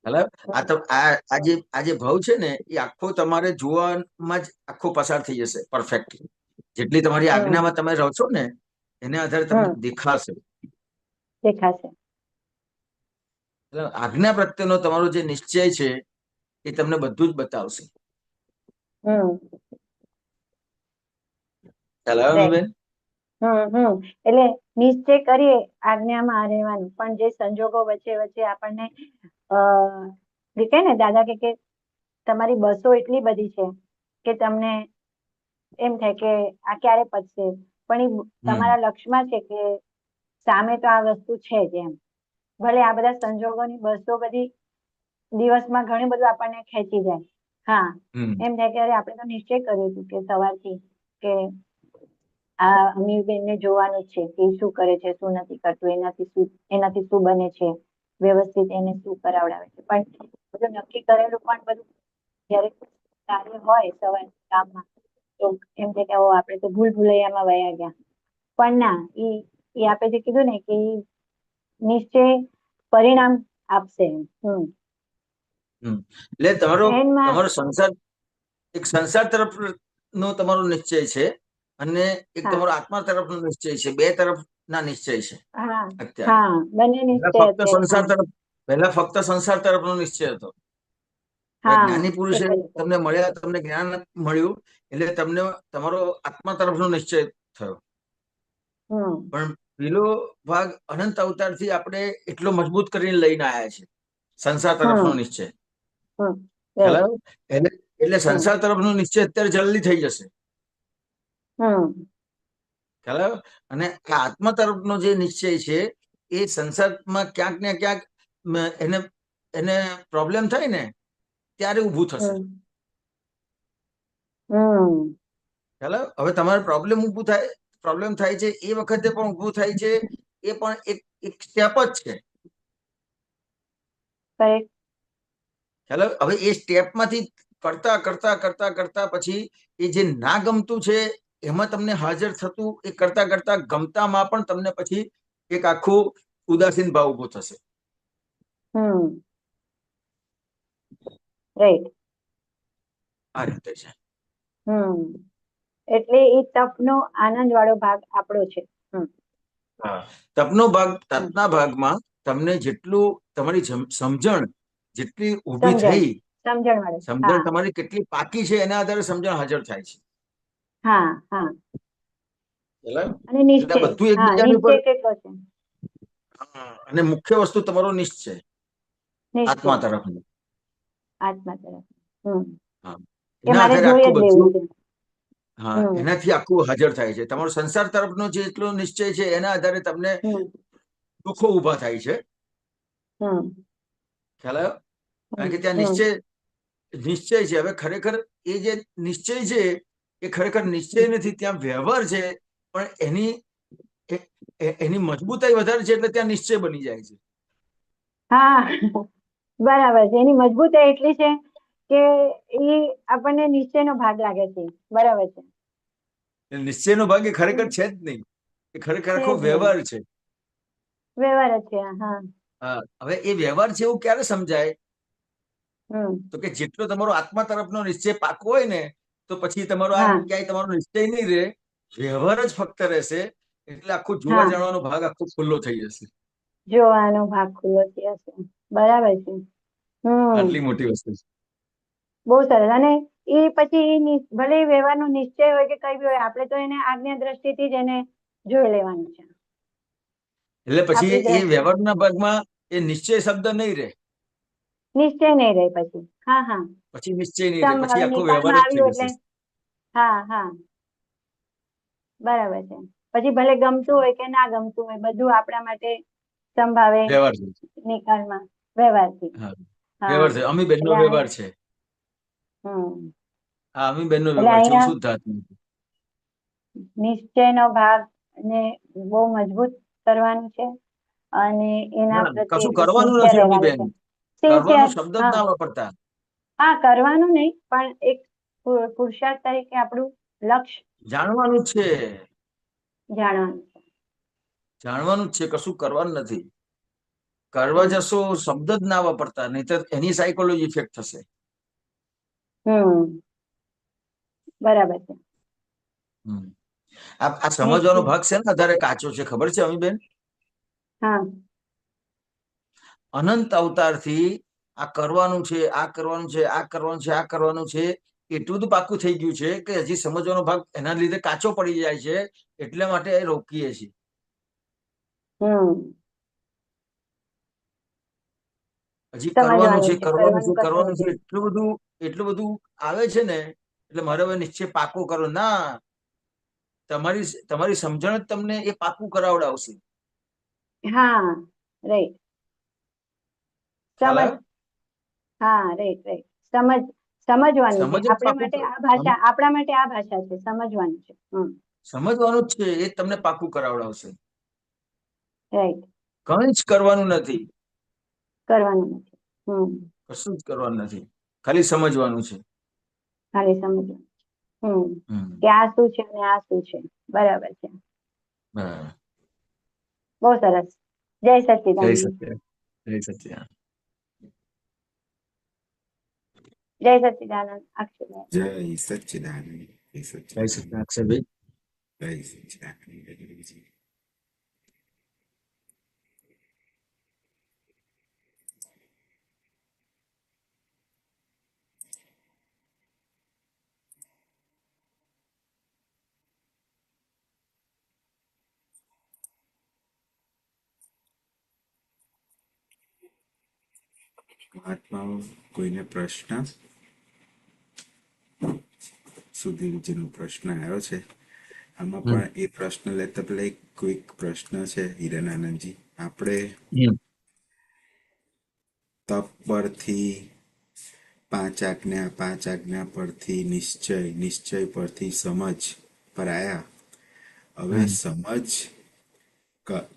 આ તો આ જે ભાવ છે ને એ આખો તમારે જોવામાં જ આખો પસાર થઈ જશે પરફેક્ટ. જેટલી તમારી આજ્ઞામાં તમે રહો છો ને એને આધારે તમને દેખાશે. આજ્ઞા પ્રત્યેનો તમારો જે નિશ્ચય છે એ તમને બધું જ બતાવશે. બેન એટલે નિશ્ચય કરીએ આજ્ઞામાં રહેવાનું, પણ જે સંજોગો વચ્ચે વચ્ચે આપણને કહે ને દાદા કે તમારી બસો એટલી બધી છે કે તમને એમ થાય કે આ ક્યારે પતશે, પણ એ તમારા લક્ષ્યમાં છે કે સામે તો આ વસ્તુ છે જ એમ. ભલે આ બધા સંજોગોની બસો બધી દિવસમાં ઘણું બધું આપણને ખેંચી જાય. હા, એમ થાય કે અરે આપણે તો નિશ્ચય કર્યું હતું કે સવારથી કે આ અમીરબેનને જોવાનું છે કે શું કરે છે, શું નથી કરતું, એનાથી શું બને છે, વ્યવસ્થિત એને શું કરાવડાવે છે. પણ બધું નક્કી કરેલું પણ બધું જયારે કાર્ય હોય સવાર કામમાં તો એમ થાય કે આપણે તો ભૂલભુલૈયામાં વયા ગયા. પણ ના, એ આપણે જે કીધું ને કે નિશ્ચય પરિણામ આપશે. એટલે તમારો સંસાર એક સંસાર તરફનો તમારો નિશ્ચય છે અને એક તમારો આત્મા તરફનો નિશ્ચય છે. બે તરફના નિશ્ચય છે અત્યારે. પહેલા ફક્ત સંસાર તરફનો નિશ્ચય હતો. જ્ઞાની પુરુષે તમને મળ્યા, તમને જ્ઞાન મળ્યું એટલે તમને તમારો આત્મા તરફનો નિશ્ચય થયો. પણ પેલો ભાગ અનંત અવતારથી આપણે એટલો મજબૂત કરીને લઈને આવ્યા છે સંસાર તરફનો નિશ્ચય. એટલે સંસાર તરફનો નિશ્ચય અત્યારે જલ્દી થઈ જશે. અને આત્મા તરફનો જે નિશ્ચય છે એ સંસારમાં ક્યાંક ને ક્યાંક એને પ્રોબ્લેમ થાય ને ત્યારે ઊભું થશે. હવે તમારે પ્રોબ્લેમ થાય છે એ વખતે પણ ઊભું થાય છે. એ પણ એક સ્ટેપ જ છે. હવે એ સ્ટેપમાંથી કરતા કરતા કરતા કરતા પછી એ જે ના ગમતું છે એમાં તમને હાજર થતું, એ કરતા કરતા ગમતામાં પણ તમને પછી એક આખું ઉદાસીન ભાવ ઉભો થશે. આ રીતે છે. એટલે એ તપનો આનંદ વાળો ભાગ આપણો છે. તપના ભાગમાં તમને જેટલું તમારી સમજણ જેટલી ઊભી થઈ, સમજણ તમારી કેટલી પાકી છે એના આધારે સમજણ હાજર થાય છે. બધું એકબીજાની ઉપર. અને મુખ્ય વસ્તુ તમારો નિશ્ચય આત્મા તરફનો. એનાથી આખું હાજર થાય છે. તમારો સંસાર તરફનો જેટલો નિશ્ચય છે એના આધારે તમને દુઃખો ઉભા થાય છે. ખ્યાલ આવ્યો? કારણ કે ત્યાં નિશ્ચય છે. હવે ખરેખર એ જે નિશ્ચય છે એ ખરેખર નિશ્ચય નથી, ત્યાં વ્યવહાર છે. પણ એની મજબૂતાઈ વધારે છે એટલે ત્યાં નિશ્ચય બની જાય છે. બરાબર છે. એની મજબૂતાઈ એટલી છે કે એ આપણને નિશ્ચયનો ભાગ લાગે છે. બરાબર છે. નિશ્ચયનો ભાગ એ ખરેખર છે જ નહીં, એ ખરેખર આખો વ્યવહાર છે. વ્યવહાર છે. હવે એ વ્યવહાર છે એવું ક્યારે સમજાય? તો કે જેટલો તમારો આત્મા તરફનો નિશ્ચય પાકો હોય ને તો પછી તમારો ક્યાંય તમારો નિશ્ચય નહીં રહે, વ્યવહાર જ ફક્ત રહેશે. એટલે આખું જોવા જાણવાનો ભાગ આખો ખુલ્લો થઈ જશે. જોવાનો ભાગ ખુલ્લો થઈ જશે. બરાબર છે. આટલી મોટી વસ્તુ છે. બહુ સરસ. અને એ પછી ભલે વ્યવહારનો નિશ્ચય હોય કે કઈ બી હોય, આપણે તો એને આજ્ઞા દ્રષ્ટિથી જ એને જોઈ લેવાનું છે. એટલે પછી એ વ્યવહારના ભાગમાં એ નિશ્ચય શબ્દ નહીં રહે. નિશ્ચય નહીં રહે પછી. પછી નિશ્ચય નહીં રહે, પછી આખો વ્યવહાર જ થઈ જશે. બરાબર છે. પછી ભલે ગમતું હોય કે ના ગમતું હોય, બધું આપણા માટે સંભાવે નિકાલમાં વ્યવહારથી. વ્યવહાર છે. અમીબેનનો વ્યવહાર છે. અમીબેનનો વ્યવહાર છે. શુદ્ધાત્મા નિશ્ચયનો ભાગ ને બહુ મજબૂત કરવાનું છે અને એના પ્રત્યે કશું કરવાનું નથી અમીબેન. કરવાનો શબ્દ જ ના વાપરતા. કરવાનું નહીં, પણ એક પુરુષાર્થ તરીકે આપણું લક્ષ્ય જાણવાનું છે. જાણવાનું છે. જાણવાનું જ છે, કશું કરવાનું નથી. કરવા જશો શબ્દ જ ના વાપરતા, નહીં તો એની સાયકોલોજી ઇફેક્ટ થશે. બરાબર છે. આ સમજવાનો ભાગ છે ને વધારે કાચો છે, ખબર છે અમીબેન? હા, અનંત અવતારથી આ કરવાનું છે, આ કરવાનું છે, આ કરવાનું છે, આ કરવાનું છે, એટલું બધું પાકું થઈ ગયું છે કે હજી સમજવાનો ભાગ એના લીધે કાચો પડી જાય છે, એટલા માટે રોકીએ છીએ. હજી કરવાનું છે, કરવાનું છે, કરવાનું છે, એટલું બધું આવે છે ને, એટલે મારે હવે નિશ્ચય પાકું કરો ના. તમારી સમજણ જ તમને એ પાકું કરાવડાવશે. હા, રાઈટ. સમજ, હા, રાઈટ રાઈટ. સમજવાનું છે આપણા માટે આ ભાષા, આપણા માટે આ ભાષા છે, સમજવાનું છે. સમજવાનું જ છે, એ તમને પાકું કરાવડાવશે. રાઈટ. કંઈ જ કરવાનું નથી. કરવાનું નથી. કશું જ કરવાનું નથી, ખાલી સમજવાનું છે. ખાલી સમજવાનું. કે આ શું છે અને આ શું છે. બરાબર છે. બહુ સરસ. જય સચ્ચિદાનંદ. જય સચ્ચિદાનંદ. જય સચ્ચિદાનંદ. જય સચ્ચિદાનંદ અક્ષયભાઈ. જય સચ્ચિદાનંદ. જય સચ્ચિદાનંદ અક્ષયભાઈ. જય સચ્ચિદાનંદ. મહાત્માઓ, કોઈને પ્રશ્ન? સુધીરજીનો પ્રશ્ન આવ્યો છે. આમાં પણ એ પ્રશ્ન લેતા પેલા એક ક્વિક પ્રશ્ન છે હિરણાનંદજી. આપણે તપ પરથી પાંચ આજ્ઞા પરથી નિશ્ચય પરથી સમજ પર આયા. હવે સમજ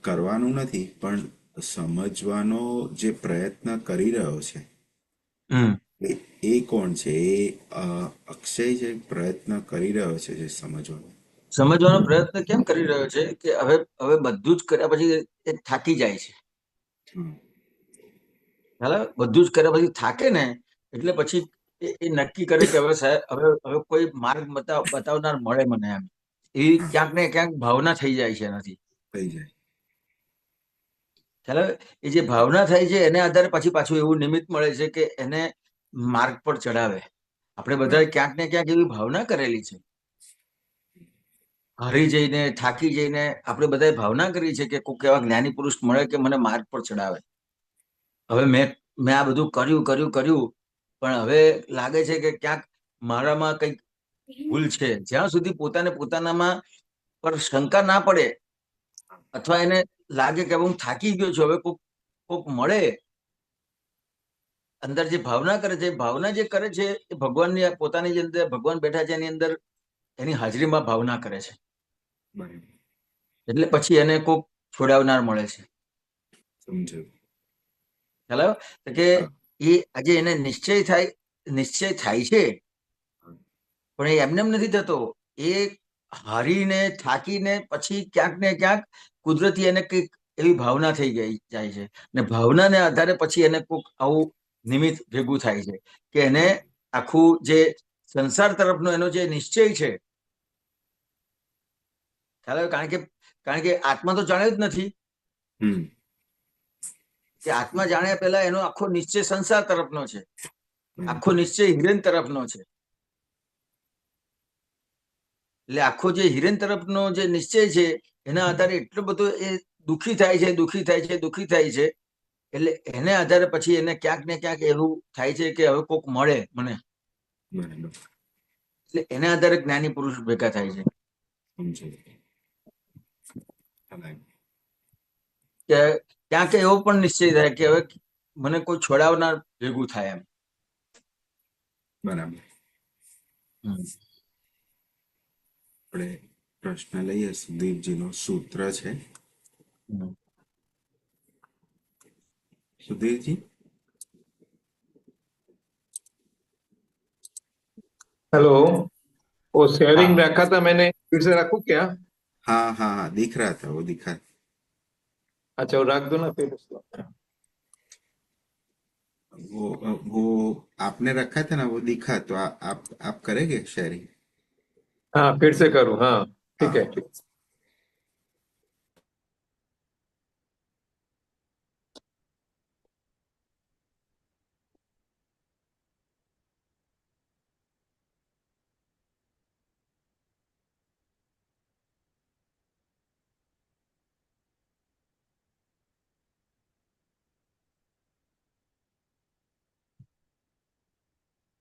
કરવાનું નથી, પણ સમજવાનો જે પ્રયત્ન કરી રહ્યો છે એ કોણ છે? એ અક્ષય છે, પ્રયત્ન કરી રહ્યો છે જે સમજવાનો પ્રયત્ન કેમ કરી રહ્યો છે કે હવે બધું જ કર્યા પછી એ થાકી જાય છે. બધું જ કર્યા પછી થાકે ને, એટલે પછી એ નક્કી કરે કે હવે હવે કોઈ માર્ગ બતાવનાર મળે મને, એમ એવી ક્યાંક ને ક્યાંક ભાવના થઈ જાય છે એનાથી. એ જે ભાવના થાય છે એને આધારે પછી પાછું એવું નિમિત્ત મળે છે કે એને માર્ગ પર ચડાવે. આપણે બધા ક્યાંક ને ક્યાંક એવી ભાવના કરેલી છે. હારી જઈને, થાકી જઈને આપણે બધા ભાવના કરી છે કે કોઈક એવા જ્ઞાની પુરુષ મળે કે મને માર્ગ પર ચડાવે. હવે મેં આ બધું કર્યું, પણ હવે લાગે છે કે ક્યાંક મારામાં કંઈક ભૂલ છે. જ્યાં સુધી પોતાનામાં પર શંકા ના પડે, અથવા એને લાગે કે હું થાકી ગયો છું, હવે કોક મળે, અંદર જે ભાવના કરે છે, ભાવના જે કરે છે એ ભગવાનની પોતાની જે અંદર ભગવાન બેઠા છે એની અંદર એની હાજરીમાં ભાવના કરે છે. એટલે પછી એને કોક છોડાવનાર મળે છે. ખ્યાલ કે એ આજે એને નિશ્ચય થાય છે, પણ એ એમને નથી થતો. એ હારીને થાકીને પછી ક્યાંક ને ક્યાંક કુદરતી એને કંઈક એવી ભાવના થઈ જાય છે, ને ભાવનાને આધારે પછી એને કોઈક આવું નિમિત્ત ભેગું થાય છે કે એને આખું જે સંસાર તરફનો એનો જે નિશ્ચય છે, ખ્યાલ કારણ કે આત્મા તો જાણ્યો જ નથી. કે આત્મા જાણ્યા પહેલા એનો આખો નિશ્ચય સંસાર તરફનો છે, આખો નિશ્ચય હિરેન તરફનો છે. એટલે આખો જે હિરેન તરફનો જે નિશ્ચય છે એના આધારે એટલો બધો એ દુઃખી થાય છે. એટલે એને આધારે પછી એને ક્યાંક ને ક્યાંક એવું થાય છે કે હવે કોક મળે મને. એટલે એના આધારે જ્ઞાની પુરુષ ભેગા થાય છે. કે ક્યાંક એવો પણ નિશ્ચય થાય કે હવે મને કોઈ છોડાવનાર ભેગું થાય એમ. બરાબર. આપણે પ્રશ્ન લઈએ. સુધીરજીનો સૂત્ર છે. सुधीर जी। हेलो, वो शेयरिंग रखा था मैंने, फिर से रखूं क्या? हाँ हाँ हाँ, दिख रहा था, वो दिखा। अच्छा वो रख दो ना फिर उसको। वो आपने रखा था ना, वो दिखा तो आप करेंगे शेयरिंग? हाँ फिर से करूँ, हाँ ठीक है हाँ। ठीक।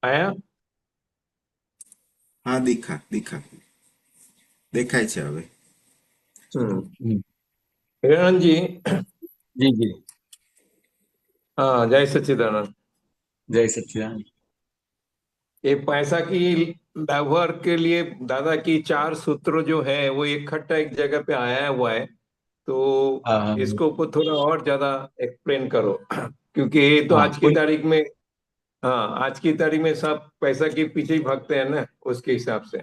આયા? હા, દીખા દીખા દેખાય છે હવે. हम्म। हम्म, हिरण जी। जी जी। हाँ जय सच्चिदानंद। जय सच्चिदानंद। ये पैसा की व्यवहार के लिए दादा की 4 सूत्र जो है वो इकट्ठा एक जगह पे आया हुआ है, तो हाँ हाँ इसको ऊपर थोड़ा और ज्यादा एक्सप्लेन करो क्योंकि ये तो हाँ, आज की कोई। तारीख में, हाँ आज की तारीख में सब पैसा के पीछे ही भागते हैं ना, उसके हिसाब से।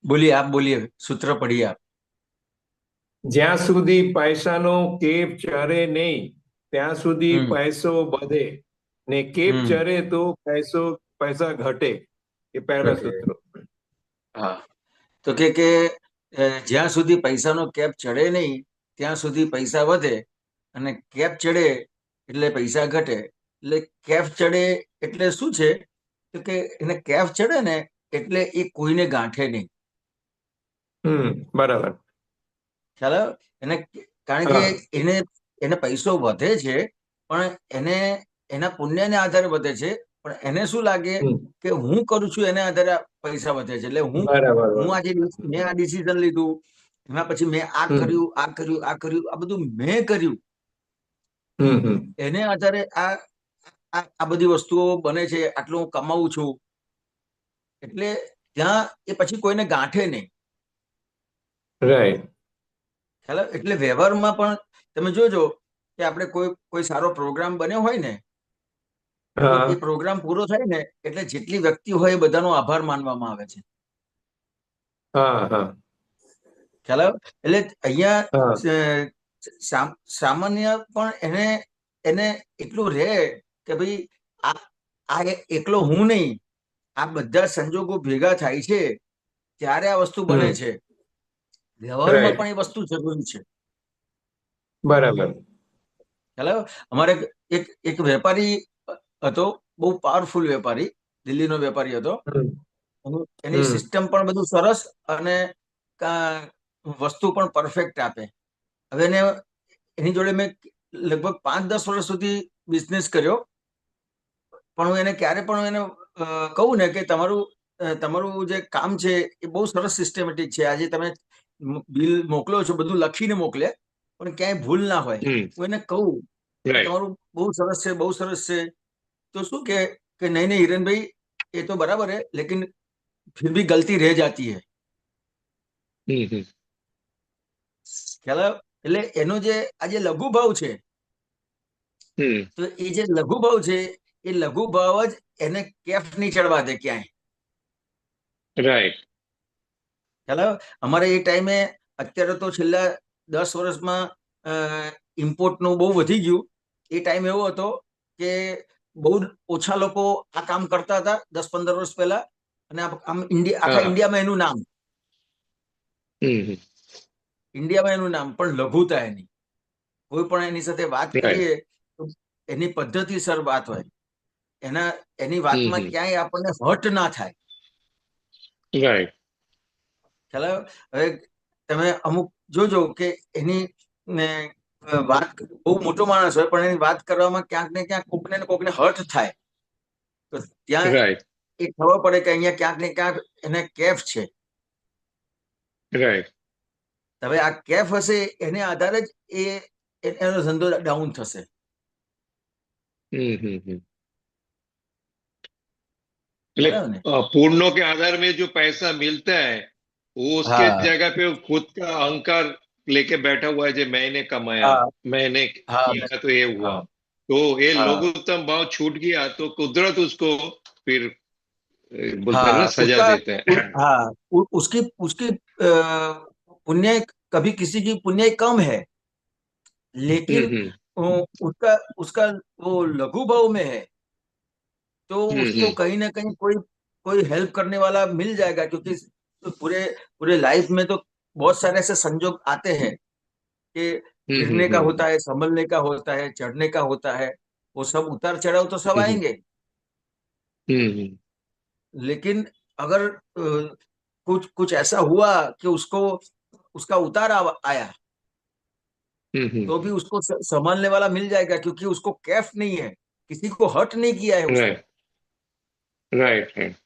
बोलिए, आप बोलिए, सूत्र पढ़िए आप। જ્યાં સુધી પૈસાનો કેપ ચરે નહીં ત્યાં સુધી हम्म પૈસો વધે ને કેપ हम्म ચરે તો પૈસા ઘટે, એ પહેલા ઘટે। સૂત્ર। હા, તો કે જ્યાં સુધી પૈસાનો કેપ ચડે નહીં ત્યાં સુધી પૈસા વધે, અને કેપ ચડે એટલે પૈસા ઘટે। એટલે કેપ ચડે એટલે શું છે? તો કે એને કેપ ચડે ને એટલે એ કોઈને ગાંઠે નહીં। બરાબર। ખ્યાલ આવ્યો? એને કારણ કે હા। એને એને પૈસો વધે છે, પણ એને એના પુણ્યને આધારે વધે છે। પણ એને શું લાગે હમ, કે હું કરું છું એના આધારે આ પૈસા વધે છે, એટલે હું બરાબર હું બરાબર। આજે મેં આ ડિસિઝન લીધું, એના પછી મેં આ હમ કર્યું, આ કર્યું, આ કર્યું, આ બધું મેં કર્યું, હમ હમ એને આધારે આ આ આ બધી વસ્તુઓ બને છે, આટલું હું કમાવું છું, એટલે ત્યાં એ પછી કોઈને ગાંઠે નહીં। રાઈટ। ખ્યાલ આવે? એટલે વ્યવહારમાં પણ તમે જોજો કે આપણે કોઈ કોઈ સારો પ્રોગ્રામ બન્યો હોય ને, તો હા એ પ્રોગ્રામ પૂરો થાય ને એટલે જેટલી વ્યક્તિ હોય એ બધાનો આભાર માનવામાં આવે છે। હા હા ખ્યાલ આવે? એટલે અહીંયા હા સામાન્ય પણ એને એને એટલું રહે કે ભાઈ આ આ એકલો હું નહીં, આ બધા સંજોગો ભેગા થાય છે ત્યારે આ વસ્તુ બને છે। વ્યવહારમાં રાઈટ। પણ એ વસ્તુ જરૂરી છે। બરાબર। ખ્યાલ આવ્યો? અમારે એક એક વેપારી હતો, બહુ પાવરફુલ વેપારી, દિલ્હીનો વેપારી હતો। હમ એની હમ સિસ્ટમ પણ બધું સરસ, અને વસ્તુ પણ પરફેક્ટ આપે। હવે એને એની જોડે મેં લગભગ 5-10 વર્ષ સુધી બિઝનેસ કર્યો, પણ હું એને ક્યારે પણ એને કહું ને કે તમારું તમારું જે કામ છે એ બહુ સરસ સિસ્ટમેટિક છે, આજે તમે બિલ મોકલો છો બધું લખીને મોકલે, પણ ક્યાંય ભૂલ ના હોય, હમ હું એને કહું કે રાઈટ। તમારું બહુ સરસ છે, બહુ સરસ છે। तो શું કે નહીં નહીં हिरन भाई, ये तो बराबर है लेकिन फिर भी गलती रह जाती है। હમ ખ્યાલ આવ્યો? એટલે એનો જે આ જે લઘુ ભાવ છે, હમ તો એ જે લઘુ ભાવ છે એ લઘુ ભાવ જ એને કેફ નહીં ચડવા દે ક્યાંય। રાઈટ। ખ્યાલ આવ્યો? અમારે એ ટાઈમે, અત્યારે તો છેલ્લા 10 વર્ષમાં ઇમ્પોર્ટનું બહુ વધી ગયું, એ ટાઈમ એવો હતો કે બહુ ઓછા લોકો આ કામ કરતા હતા 10-15 વર્ષ પહેલા, અને આમ આખા હા ઇન્ડિયામાં એનું નામ, હમ ઇન્ડિયામાં એનું નામ, પણ લઘુતા એની, કોઈ પણ એની સાથે વાત રાઈટ। કરીએ તો એની પદ્ધતિસર વાત હોય, એની વાતમાં હમ ક્યાંય આપણને હર્ટ ના થાય। રાઈટ। ખ્યાલ આવ્યો? હવે તમે અમુક જોજો કે એની વાત, બહુ મોટો માણસ હોય પણ એની વાત કરવામાં ક્યાંક ને ક્યાંક કોકને ને કોકને હર્ટ થાય, તો ત્યાં રાઈટ। એ ખબર પડે કે અહીંયા ક્યાંક ને ક્યાંક એને કેફ છે। રાઈટ। હવે આ કેફ હશે એને આધારે જ એનો ધંધો ડાઉન થશે। हम्म। ખ્યાલ આવ્યો ને? पूर्णों के आधार में जो पैसा मिलता है वो उसके હા जगह पे वो खुद का अहंकार लेके बैठा हुआ है, जो मैंने कमाया, હા मैंने હા किया तो ये हुआ, હા तो ये हाँ लघुत्तम भाव छूट गया तो कुदरत उसको फिर बोलते हैं ना हाँ सजा उसका देते हैं। हाँ उसकी उसकी पुण्य कभी किसी की पुण्य कम है, लेकिन हम्म उसका उसका वो लघु भाव में है, तो उसको हम्म कहीं ना कहीं कोई कोई हेल्प करने वाला मिल जाएगा, क्योंकि पूरे पूरे लाइफ में तो बहुत सारे ऐसे संजोग आते हैं कि गिरने का हम्म होता है, संभलने का होता है, चढ़ने का होता है, वो सब उतार चढ़ाव तो सब हम्म आएंगे। हम्म लेकिन अगर कुछ कुछ ऐसा हुआ कि उसको उसका उतार आया, तो भी उसको संभालने वाला मिल जाएगा, क्योंकि उसको कैफ नहीं है, किसी को हर्ट नहीं किया है उसने। राइट राइट राइट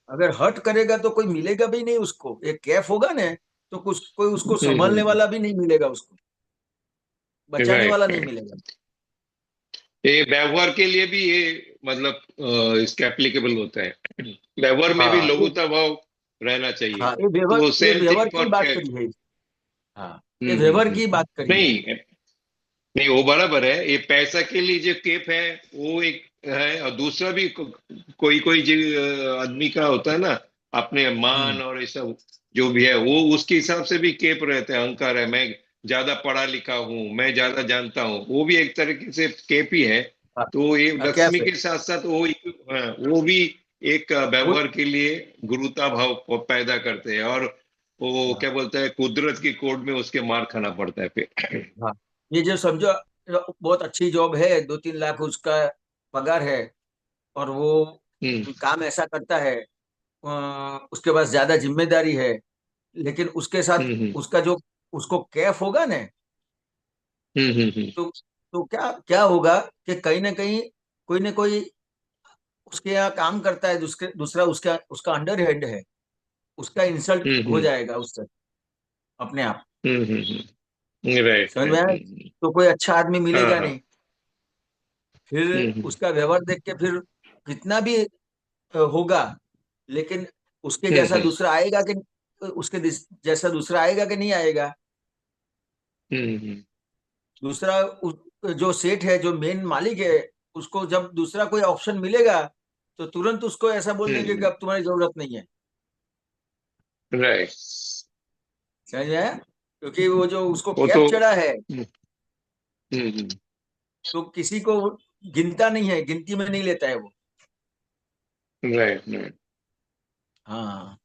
अगर हर्ट करेगा तो कोई मिलेगा भी नहीं उसको, एक कैफ होगा ना, तो कुछ कोई उसको संभालने हम्म वाला भी नहीं मिलेगा, उसको बचाने राइट वाला नहीं राइट। मिलेगा। ये व्यवहार के लिए भी ये मतलब इसके एप्लीकेबल होता है। व्यवहार में भी हाँ लघुता भाव रहना चाहिए। हाँ, तो ये सेम थिंग व्यवहार की फॉर बात कैश। करी है। हाँ, ये व्यवहार की बात करी है। नहीं नहीं, वो बराबर है। ये पैसा के लिए जो केप है वो एक है, और दूसरा भी कोई कोई जो आदमी का होता है ना, अपने मान हम्म। और ये सब जो भी है, वो उसके हिसाब से भी केप रहते हैं, अहंकार है, मैं ज्यादा पढ़ा लिखा हूँ, मैं ज्यादा जानता हूँ, वो भी एक तरीके से केप ही है। हाँ तो ये हाँ, लक्ष्मी कैफ है के साथ साथ वो हाँ, वो भी एक वो। व्यवहार के लिए गुरुता भाव पैदा करते हैं, और वो हाँ क्या बोलते हैं, कुदरत की कोर्ट में उसके मार खाना पड़ता है फिर। हाँ, ये जो समझो बहुत अच्छी जॉब है, 2-3 लाख उसका पगार है, और वो हम्म काम ऐसा करता है, उसके पास ज्यादा जिम्मेदारी है, लेकिन उसके साथ हम्म उसका जो उसको कैफ होगा ना, हम्म तो क्या क्या होगा कि कहीं ना कहीं कोई ना कोई उसके यहाँ काम करता है, दूसरा उसका उसका अंडर हेड है, उसका इंसल्ट हो हम्म जाएगा उससे अपने आप। राइट समझ में राइट आया? तो कोई अच्छा आदमी हाँ मिलेगा हाँ नहीं, फिर हम्म उसका व्यवहार देख के फिर कितना भी होगा, लेकिन उसके जैसा हम्म दूसरा आएगा कि जैसा दूसरा आएगा कि नहीं आएगा? हम्म दूसरा जो सेठ है, जो मेन मालिक है, उसको जब दूसरा कोई ऑप्शन मिलेगा, तो तुरंत उसको ऐसा बोल देंगे कि अब तुम्हारी जरूरत नहीं है। राइट। समझ में आया? क्योंकि वो जो उसको वो कैप तो चढ़ा है, हम्म तो किसी को गिनता नहीं है, गिनती में नहीं लेता है वो। राइट राइट हाँ,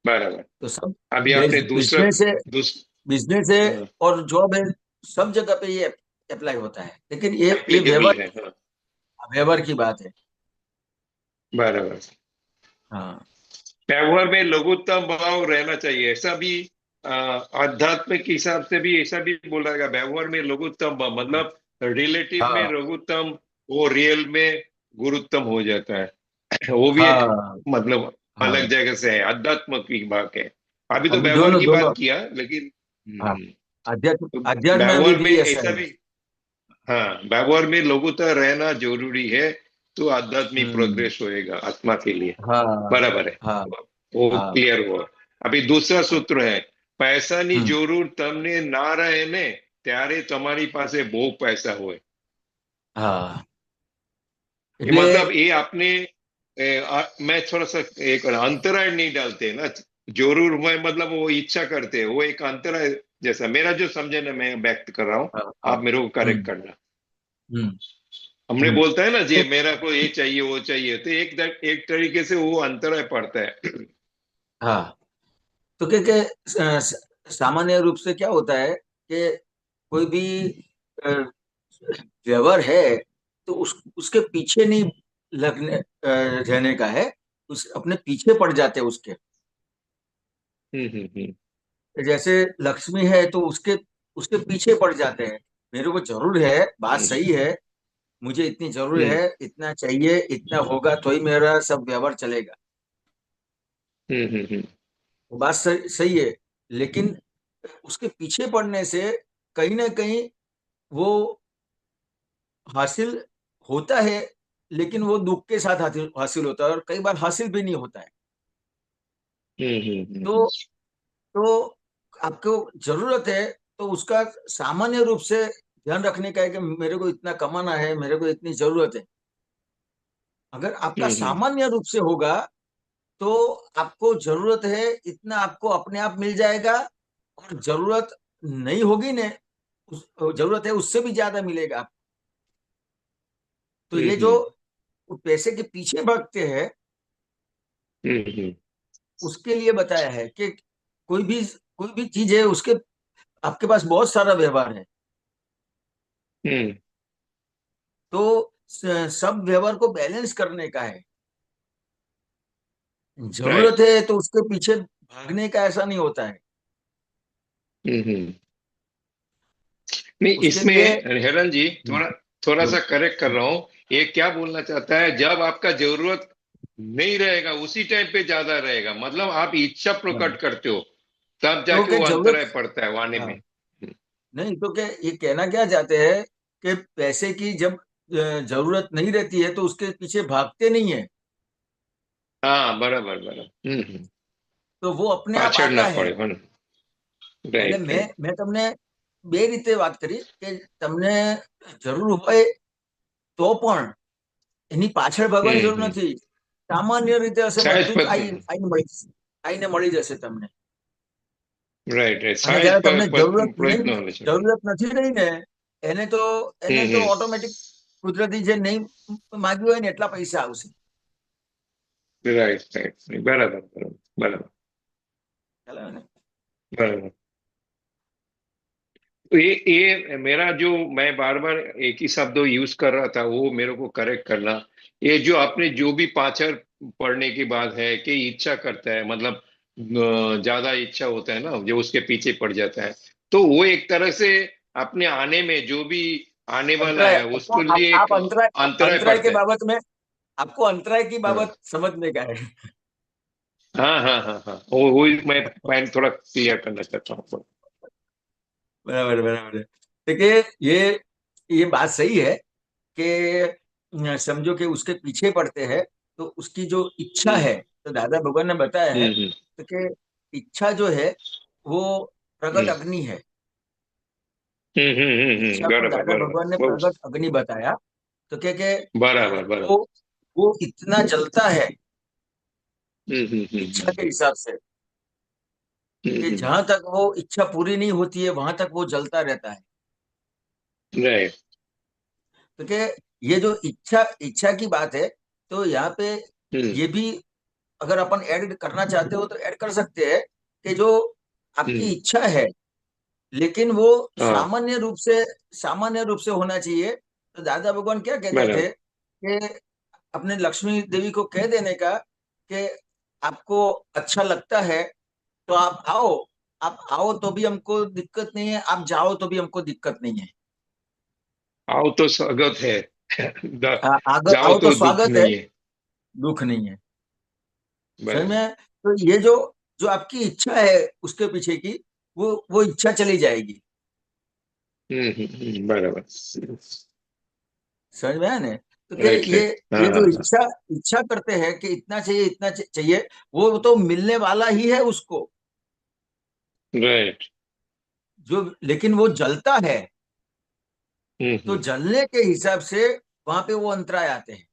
बराबर। तो सब अभी आपने दूसरा बिजनेस है, दूस बिजनेस है और जॉब है, सब जगह पे ये अप्लाई होता है, लेकिन ये एप्लीकेबल है, हाँ व्यवहार की बात है। बराबर। हाँ व्यवहार में लघुत्तम भाव रहना चाहिए, ऐसा भी आध्यात्मिक के हिसाब से भी ऐसा भी बोला गया, व्यवहार में लघुत्तम भाव मतलब रिलेटिव में हाँ लघुत्तम, वो रियल में गुरुत्तम हो जाता है। वो भी एक हाँ मतलब अलग हाँ, जगह से है, अध्यात्म की बात है। अभी तो अभी व्यवहार दोनों की दोनों। बात किया, लेकिन हाँ, अध्यात्म तो अध्यात्म में व्यवहार में भी ऐसा ऐसा है। भी, हाँ व्यवहार में लघुता रहना जरूरी है, तो आध्यात्मिक हम्म। प्रोग्रेस होएगा आत्मा के लिए। हाँ बराबर है, हाँ वो हाँ क्लियर हुआ। अभी दूसरा हाँ। सूत्र है, પૈસાની हम्म। જરૂર તમને ના રહે ને ત્યારે તમારી પાસે બહુ પૈસા હોય। हाँ, ये એટલે मतलब ये आपने मैं थोड़ा सा एक अंतराय नहीं डालते ना, जरूर में मतलब वो इच्छा करते हैं, वो एक अंतराय जैसा, मेरा जो समझे ना मैं व्यक्त कर रहा हूँ, हाँ हाँ। आप मेरे को करेक्ट हम्म करना। हम्म हमने हम्म। बोलता है ना जी, तो मेरा को ये चाहिए वो चाहिए, तो एक तरीके से वो अंतराय पड़ता है। हाँ, तो क्या सामान्य रूप से क्या होता है कि कोई भी अ, व्यवहार है, तो उसके पीछे नहीं रहने का है, उस अपने पीछे पड़ जाते हैं उसके। हम्म। जैसे लक्ष्मी है, तो उसके उसके पीछे पड़ जाते हैं। मेरे को जरूर है, बात हम्म सही है, मुझे इतनी जरूर हम्म है, इतना चाहिए, इतना होगा तो ही मेरा सब व्यवहार चलेगा। हम्म। वो बात सही है, लेकिन उसके पीछे पड़ने से कहीं ना कहीं वो हासिल होता है, लेकिन वो दुख के साथ हासिल हासिल होता है, और कई बार हासिल भी नहीं होता है। तो हम्म तो आपको जरूरत है, तो उसका सामान्य रूप से ध्यान रखने का है कि मेरे को इतना कमाना है, मेरे को इतनी जरूरत है। अगर आपका हम्म सामान्य रूप से होगा, तो आपको जरूरत है इतना आपको अपने आप मिल जाएगा, और जरूरत नहीं होगी ने, जरूरत है उससे भी ज्यादा मिलेगा। तो ये जो पैसे के पीछे भागते हैं उसके लिए बताया है कि कोई भी चीज है, उसके आपके पास बहुत सारा व्यवहार है, तो सब व्यवहार को बैलेंस करने का है। राइट। जरूरत है तो उसके पीछे भागने का ऐसा नहीं होता है। नहीं, उसके इसमें लिए हेरन जी थोड़ा थोड़ा सा करेक्ट कर रहा हूँ। ये क्या बोलना चाहता है, जब आपका जरूरत नहीं रहेगा उसी टाइम पे ज्यादा रहेगा, मतलब आप इच्छा प्रकट करते हो तब तो जाके क्या वो जरूरत, अंतराय पड़ता है वाणी हाँ, में। नहीं तो क्या ये कहना क्या चाहते हैं कि पैसे की जब जरूरत नहीं रहती है तो उसके पीछे भागते नहीं है, हाँ, बराबर बराबर। तो वो अपने आप પાછળ आता ના है। પડે પણ। એટલે રાઈટ રાઈટ। મેં તમને બે રીતે વાત કરી કે તમને જરૂર હોય તો પણ એની પાછળ ભાગવાની જરૂર નથી, સામાન્ય રીતે હશે સહેજ બધું જ આઈને મળી જશે તમને। રાઈટ રાઈટ અને સહેજ જયારે તમને પ્રયત્ન હોને છે। જરૂરત નથી રહી ને, એને તો ઓટોમેટિક કુદરતી જે નહીં માંગ્યું હોય ને એટલા પૈસા આવશે। રાઈટ રાઈટ, બરાબર બરાબર બરાબર ખ્યાલ આવે ને? बराबर। तो ये मेरा जो मैं बार बार एक ही शब्द यूज कर रहा था वो मेरे को करेक्ट करना। ये जो आपने जो भी पाचर पढ़ने की बात है कि इच्छा करता है, मतलब ज्यादा इच्छा होता है ना जो उसके पीछे पड़ जाता है, तो वो एक तरह से अपने आने में जो भी आने वाला अंतराय है आपको, उसके लिए एक आप अंतराय, अंतराय अंतराय के पड़ता है। बाबत में आपको अंतराय की हाँ बाबत समझने का है। हाँ हाँ हाँ हाँ, वो मैं पॉइंट थोड़ा क्लियर करना चाहता हूँ। बराबर बराबर है। देखिए ये बात सही है कि समझो कि उसके पीछे पड़ते हैं तो उसकी जो इच्छा हम्म है, तो दादा भगवान ने बताया है हम्म तो कि इच्छा जो है वो प्रकट हम्म अग्नि है। इच्छा को बराबर दादा बराबर भगवान ने बहुत प्रकट अग्नि बताया। तो क्या बराबर बराबर। वो वो इतना जलता है इच्छा के हम्म। हिसाब से कि जहां तक वो इच्छा पूरी नहीं होती है वहां तक वो जलता रहता है। राइट। तो क्या ये जो इच्छा इच्छा की बात है, तो यहाँ पे हम्म ये भी अगर अपन ऐड करना चाहते हो तो ऐड कर सकते हैं कि जो आपकी हम्म। इच्छा है, लेकिन वो हाँ, सामान्य रूप से होना चाहिए। तो दादा भगवान क्या कहते बराबर। थे कि अपने लक्ष्मी देवी को कह देने का कि आपको अच्छा लगता है तो आप आओ तो भी हमको दिक्कत नहीं है, आप जाओ तो भी हमको दिक्कत नहीं है। आओ तो स्वागत है। जाओ आओ तो तो दुख स्वागत है, नहीं है। दुख नहीं है। समझ बराबर। में? तो ये जो जो आपकी इच्छा है उसके पीछे की, वो इच्छा चली जाएगी। बराबर। समझ में आया ना? तो क्या राइट राइट, हाँ ये हाँ जो हाँ। इच्छा इच्छा करते हैं कि इतना चाहिए इतना चाहिए, वो तो मिलने वाला ही है उसको। राइट। जो लेकिन वो जलता है, तो हम्म। जलने के हिसाब से वहां पे वो अंतराय आते हैं।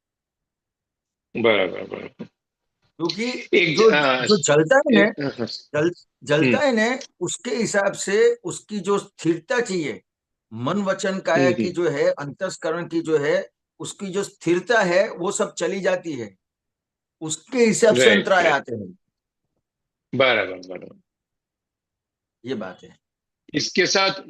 बराबर बराबर। क्योंकि एक जो जो जलता है ना, जल हम्म जलता है ना, उसके हिसाब से उसकी जो स्थिरता चाहिए, मन वचन काया की हम्म। जो है, अंतस्करण की जो है, उसकी जो स्थिरता है वो सब चली जाती है। उसके हिसाब से राइट अंतराय राइट, आते हैं। बराबर बराबर। ये बात है। इसके साथ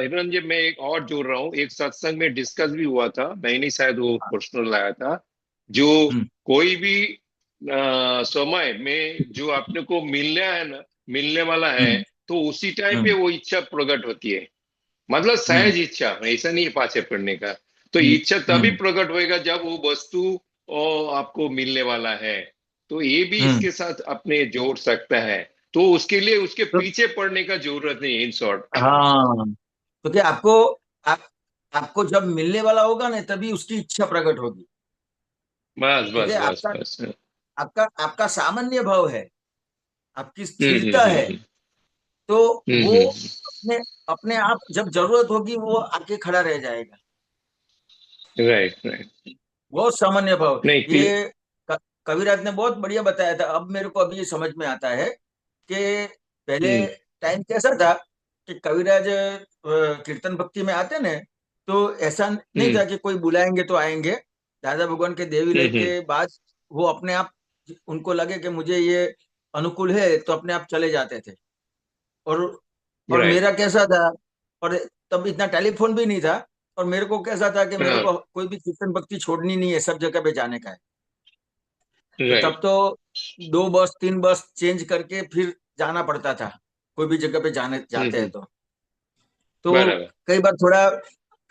हिरण जी मैं एक और जोड़ रहा हूँ। एक सत्संग में डिस्कस भी हुआ था, मैंने शायद वो पर्सनल लाया था। जो हम्म कोई भी समय में जो अपने को मिलना है ना, मिलने वाला है, हम्म तो उसी टाइम पे हम्म वो इच्छा प्रकट होती है। मतलब हम्म सहज इच्छा, ऐसा नहीं है पाछे पड़ने का। तो हम्म इच्छा तभी हम्म प्रकट होएगा जब वो वस्तु आपको मिलने वाला है। तो ये भी हम्म। इसके साथ अपने जोड़ सकता है। तो उसके लिए उसके तो पीछे पड़ने का जरूरत नहीं है, इन शॉर्ट। हाँ, तो क्या आप, आपको जब मिलने वाला होगा ना तभी उसकी इच्छा प्रकट होगी। बस तो बस क्या बस बस। आपका आपका सामान्य भाव है, आपकी हम्म स्थिरता है, हम्म तो वो हम्म। अपने अपने आप जब जरूरत होगी वो आके खड़ा रह जाएगा। Right right. बहुत सामान्य भाव नहीं क्लियर। ये कविराज ने बहुत बढ़िया बताया था। अब मेरे को अभी ये समझ में आता है कि पहले हम्म टाइम कैसा था कि कविराज कीर्तन भक्ति में आते ने, तो ऐसा नहीं था कि कोई बुलाएंगे तो आएंगे। दादा भगवान के देवी लय के बाद वो अपने आप, उनको लगे कि मुझे ये अनुकूल है, तो अपने आप चले जाते थे। और राइट। मेरा कैसा था, और तब इतना टेलीफोन भी नहीं था, और मेरे को कैसा था कि मेरे हाँ। को कोई भी कीर्तन भक्ति छोड़नी नहीं है, सब जगह पे जाने का है। तो तब राइट। तो 2 बस 3 बस चेंज करके फिर जाना पड़ता था, कोई भी जगह पे जाने जाते हैं तो बराबर। कई बार थोड़ा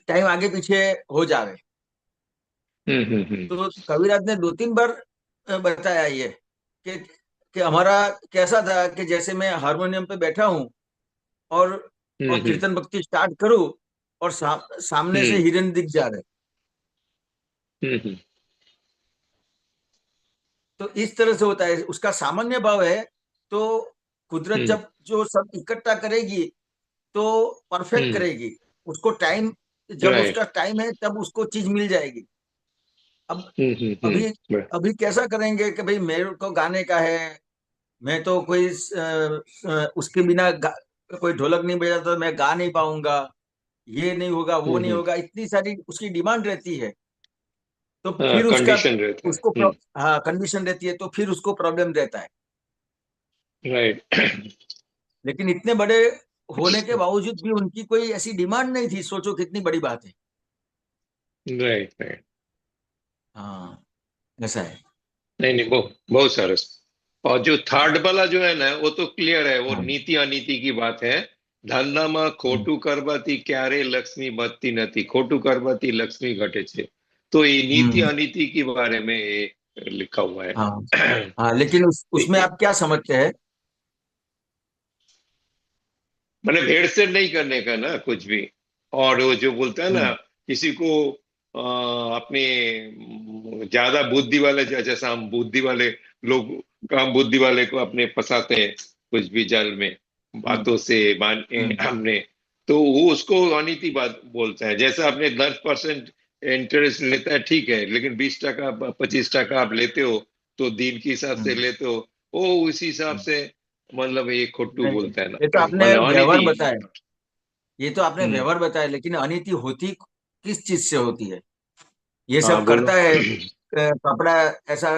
टाइम आगे पीछे हो जावे। हम्म। तो कविराज ने 2 3 बार बताया ये कि हमारा कैसा था कि जैसे मैं हारमोनियम पे बैठा हूँ और हम्म। कीर्तन भक्ति स्टार्ट करूँ, और सामने से हम्म। हिरन दिख जा रहे। हम्म। तो इस तरह से होता है, उसका सामान्य भाव है। तो कुदरत हम्म। जब जो सब इकट्ठा करेगी तो परफेक्ट हम्म। करेगी। उसको टाइम, जब राइट। उसका टाइम है तब उसको चीज मिल जाएगी। अब अभी हम्म। अभी कैसा करेंगे कि भाई मेरे को गाने का है, मैं तो कोई उसके बिना कोई ढोलक नहीं बजाता तो मैं गा नहीं पाऊंगा, ये नहीं होगा वो नहीं हम्म। होगा, इतनी सारी उसकी डिमांड रहती है। तो हाँ, फिर उसका, कंडीशन रहता है। उसको हाँ कंडीशन रहती है, तो फिर उसको प्रॉब्लम रहता है। राइट। लेकिन इतने बड़े होने के बावजूद भी उनकी कोई ऐसी डिमांड नहीं थी, सोचो कितनी बड़ी बात है। राइट। राइट। हाँ, ऐसा है। नहीं नहीं, बहुत बहुत सरस। और जो थर्ड वाला जो है ना, वो तो क्लियर है, वो हाँ। नीति अनीति की बात है। ધંધામાં ખોટું કરવાથી ક્યારે લક્ષ્મી વધતી નથી, ખોટું કરવાથી લક્ષ્મી घटे છે। तो ये नीति हम्म। अनीति के बारे में ये लिखा हुआ हाँ। है। हाँ, लेकिन उसमें आप क्या समझते हैं? मैंने भेड़ नहीं करने का ना कुछ भी। और वो जो बोलता है ना, हम्म। किसी को अपने ज्यादा बुद्धि वाले, जैसा हम बुद्धि वाले लोग, कम बुद्धि वाले को अपने फंसाते हैं कुछ भी जाल में, हम्म। बातों से हम्म। हमने, तो वो उसको अनीति बात बोलता है। जैसे आपने 10% इंटरेस्ट लेता है, ठीक है, लेकिन 20 टका 25 टका आप लेते हो, तो दिन के हिसाब से हम्म। लेते हो, वो उसी हिसाब हम्म। से, मतलब ये खोटू नहीं, बोलता है ना, ये तो आपने मतलब व्यवहार अनीति। बताया, ये तो आपने हम्म। व्यवहार बताया, लेकिन अनीति होती किस चीज से होती है? ये हाँ, सब बोलो। करता है कपड़ा, ऐसा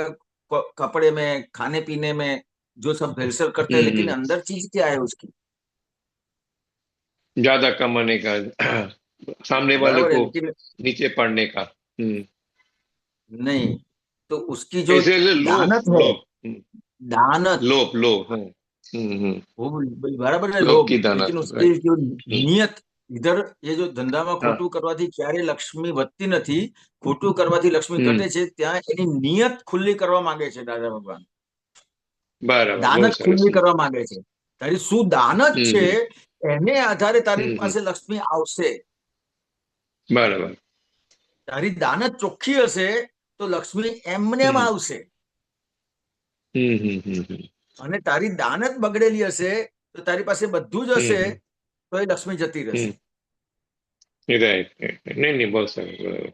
कपड़े में, खाने पीने में जो सब भेलसेल करते हैं, लेकिन हम्म। अंदर चीज क्या है उसकी? ज्यादा कमाने का, सामने वाले बराबर है, को लेकिन नीचे पड़ने का। हम्म। नहीं, तो उसकी जो ऐसे ऐसे लोभ, दानत है, लोभ। दानत, लोभ, लोभ, हाँ। वो बराबर है लोभ लोभ, की लेकिन दानत, उसकी राइट। जो નિયત, इधर ये जो ધંધામાં हाँ। ખોટું કરવાથી ક્યારે લક્ષ્મી વધતી નથી, ખોટું કરવાથી લક્ષ્મી हम्म। ઘટે છે, ત્યાં એની નિયત ખુલ્લી કરવા માંગે છે દાદા ભગવાન। બરાબર, બહુ દાનત સરસ। ખુલ્લી કરવા માંગે છે, તારી શું દાનત છે હમ એને આધારે તારી હમ। પાસે લક્ષ્મી આવશે। બરાબર। તારી દાનત ચોખ્ખી હશે તો લક્ષ્મી એમને એમ હમ આવશે, હમ। અને તારી દાનત બગડેલી હશે તો તારી પાસે બધું જ હશે હમ તો એ લક્ષ્મી જતી રહેશે। હમ। राइट, राइट, नहीं नहीं, बहुत सरस, बराबर।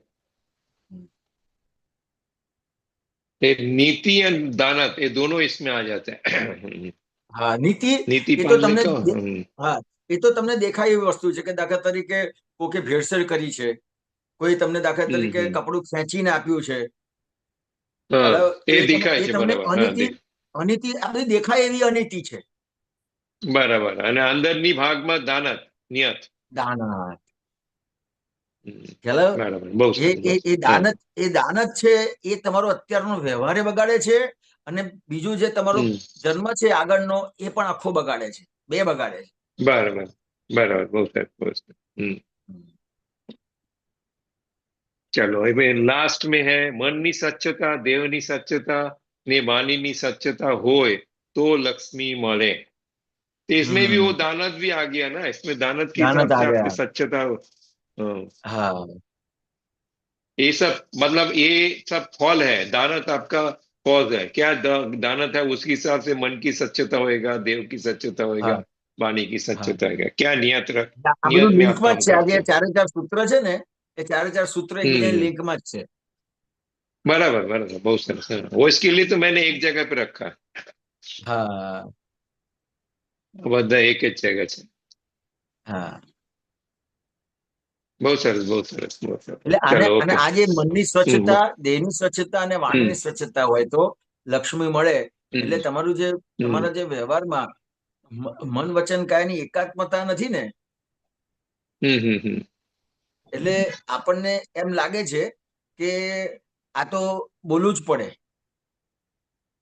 ये नीति और दानत, ये दोनों इसमें आ जाते हैं। હા, નીતિ, नीति એ તો पालने તમને का। हम्म। હા, એ તો તમને દેખાય એવી વસ્તુ છે કે દાખલા તરીકે કોકે ભેળસેળ કરી છે, કોઈ તમને દાખલા તરીકે हम्म। કપડું ખેંચીને આપ્યું છે, हाँ, ये दिखाય એ છે, તમને બરાબર, હા, અનીતિ, અનીતિ આ બધી દેખાય એવી અનીતિ છે। બરાબર, અને અંદરની ભાગમાં દાનત, નિયત। દાનત, હમ, ખ્યાલ આવ્યો? બરાબર, બહુ એ સરસ, બહુ એ સરસ, એ હા। દાનત, એ દાનત છે, એ તમારો અત્યારનો વ્યવહારે બગાડે છે, અને બીજું જે તમારો હમ, જન્મ છે આગળનો એ પણ આખો બગાડે છે, બે બગાડે બરાબર, બરાબર, બહુ સરસ, બહુ સરસ। છે। चलो, હવે लास्ट में है, मनની સ્વચ્છતા, દેવની સ્વચ્છતા ને વાણીની સ્વચ્છતા હોય तो लक्ष्मी મળે। तो इसमें भी वो हम्म। दानत भी आ गया ना, इसमें दानत के हिसाब दानत आ से गया। आपकी स्वच्छता। हाँ, हाँ। ये सब मतलब ये सब फल है, दानत आपका कॉज है क्या, दानत है उसके हिसाब से मन की स्वच्छता होएगा, देव की स्वच्छता होएगा, हाँ। वाणी की हाँ, स्वच्छता होएगा, क्या नियत આ બધું नियत में आप લિંકમાં જ काम છે, આ करते જે हो। ચારે ચાર સૂત્ર છે ને, એ ચારે ચાર સૂત્ર એકબીજાની हम्म। લિંકમાં જ છે। बराबर, बराबर, बहुत सरस, हाँ। वो इसके लिए तो मैंने एक जगह पे रखा है। हाँ, બધા એક જ જગ્યા છે. હા, બહુ સરસ, બહુ સરસ, બહુ સરસ. એટલે આને ચાલો, અને ઓકે. આજે મનની સ્વચ્છતા, દેહની સ્વચ્છતા અને હમ વાણીની સ્વચ્છતા હોય તો લક્ષ્મી મળે. હમ એટલે તમારું જે હમ તમારા જે વ્યવહારમાં મન વચન કાયની એકાત્મતા નથી ને, હમ હમ હમ એટલે આપણને એમ લાગે છે કે આ તો બોલવું જ પડે.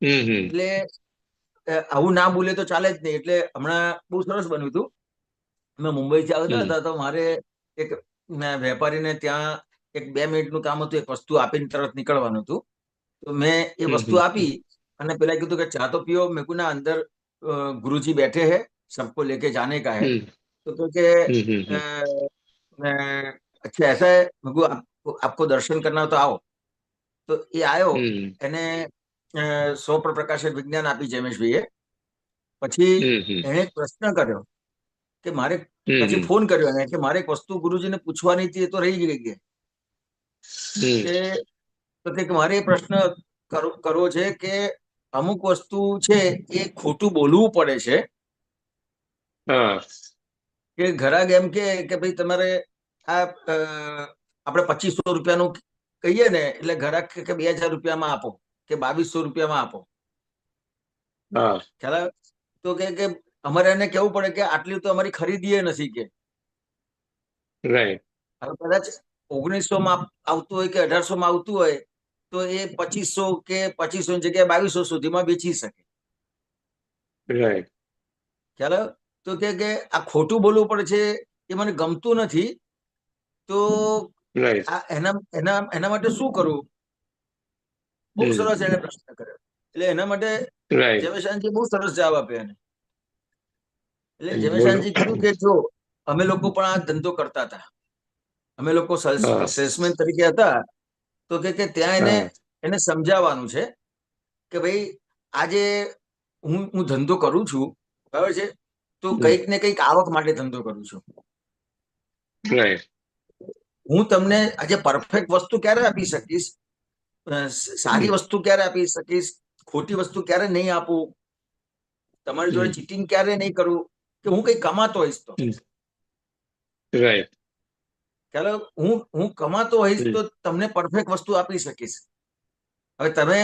હમ હમ એટલે આવું ના બોલે તો ચાલે જ નહીં. એટલે હમણાં બહુ સરસ બન્યું હતું. અમે મુંબઈથી આવતા હમ હતા તો મારે એક વેપારીને ત્યાં એક 2 મિનિટનું કામ હતું, એક વસ્તુ આપીને તરત નીકળવાનું હતું. તો મેં એ હમ વસ્તુ હમ આપી અને પેલા કીધું કે ચા તો પીઓ. મેં કીધું ના, અંદર गुरुजी बैठे हैं, सबको लेके जाने का है. तो कि हम्म अच्छा ऐसा है. मैं कहा आपको दर्शन करना हो तो आओ. તો એ આવ્યો, એને સો પર પ્રકાશિત વિજ્ઞાન આપી જમેશભાઈએ. પછી એને એક પ્રશ્ન કર્યો કે મારે, પછી ફોન કર્યો એને કે મારે એક વસ્તુ ગુરુજીને પૂછવાની હતી, એ તો રહી ગઈ કે કે મારે એ પ્રશ્ન કરવો છે કે અમુક વસ્તુ છે એ ખોટું બોલવું પડે છે. કે ઘરાક એમ કે ભાઈ તમારે આ આપણે 2500 રૂપિયાનું કહીએ ને, એટલે ઘરાક કે 2000 રૂપિયામાં આપો કે 2200 રૂપિયામાં આપો. ખ્યાલ? તો કે અમારે એને કેવું પડે કે આટલી તો અમારી ખરીદી નથી કે. રાઈટ. હવે કદાચ 1900 માં આવતું હોય કે 1800 માં આવતું હોય તો એ 2500 કે 2500 ની જગ્યાએ 2200 સુધીમાં વેચી શકે. રાઈટ. ખ્યાલ? તો કે આ ખોટું બોલવું પડે છે, એ મને ગમતું નથી. તો એના માટે શું કરવું? બહુ સરસ એને પ્રશ્ન કર્યો. એટલે એના માટે જમેશાનજી બહુ સરસ જવાબ આપ્યો એને. એટલે બોલો. જમેશાનજી કીધું કે જો અમે લોકો પણ આ ધંધો કરતા હતા, અમે લોકો સેલ્સમેન તરીકે હતા. તો કે ત્યાં એને સમજાવવાનું છે કે ભાઈ આજે હું ધંધો કરું છું, બરાબર છે, તો કંઈક ને કંઈક આવક માટે ધંધો કરું છું. હું તમને આજે પરફેક્ટ વસ્તુ ક્યારે આપી શકીશ, સારી વસ્તુ ક્યારે આપી શકીશ, ખોટી વસ્તુ ક્યારે નહીં આપું, તમારી જોડે ચીટિંગ ક્યારે નહીં કરું, કે હું કઈ કમાતો હોઈશ તો. રાઈટ. ચાલો, હું કમાતો હોઈશ તો તમને પરફેક્ટ વસ્તુ આપી શકીશ. હવે તમે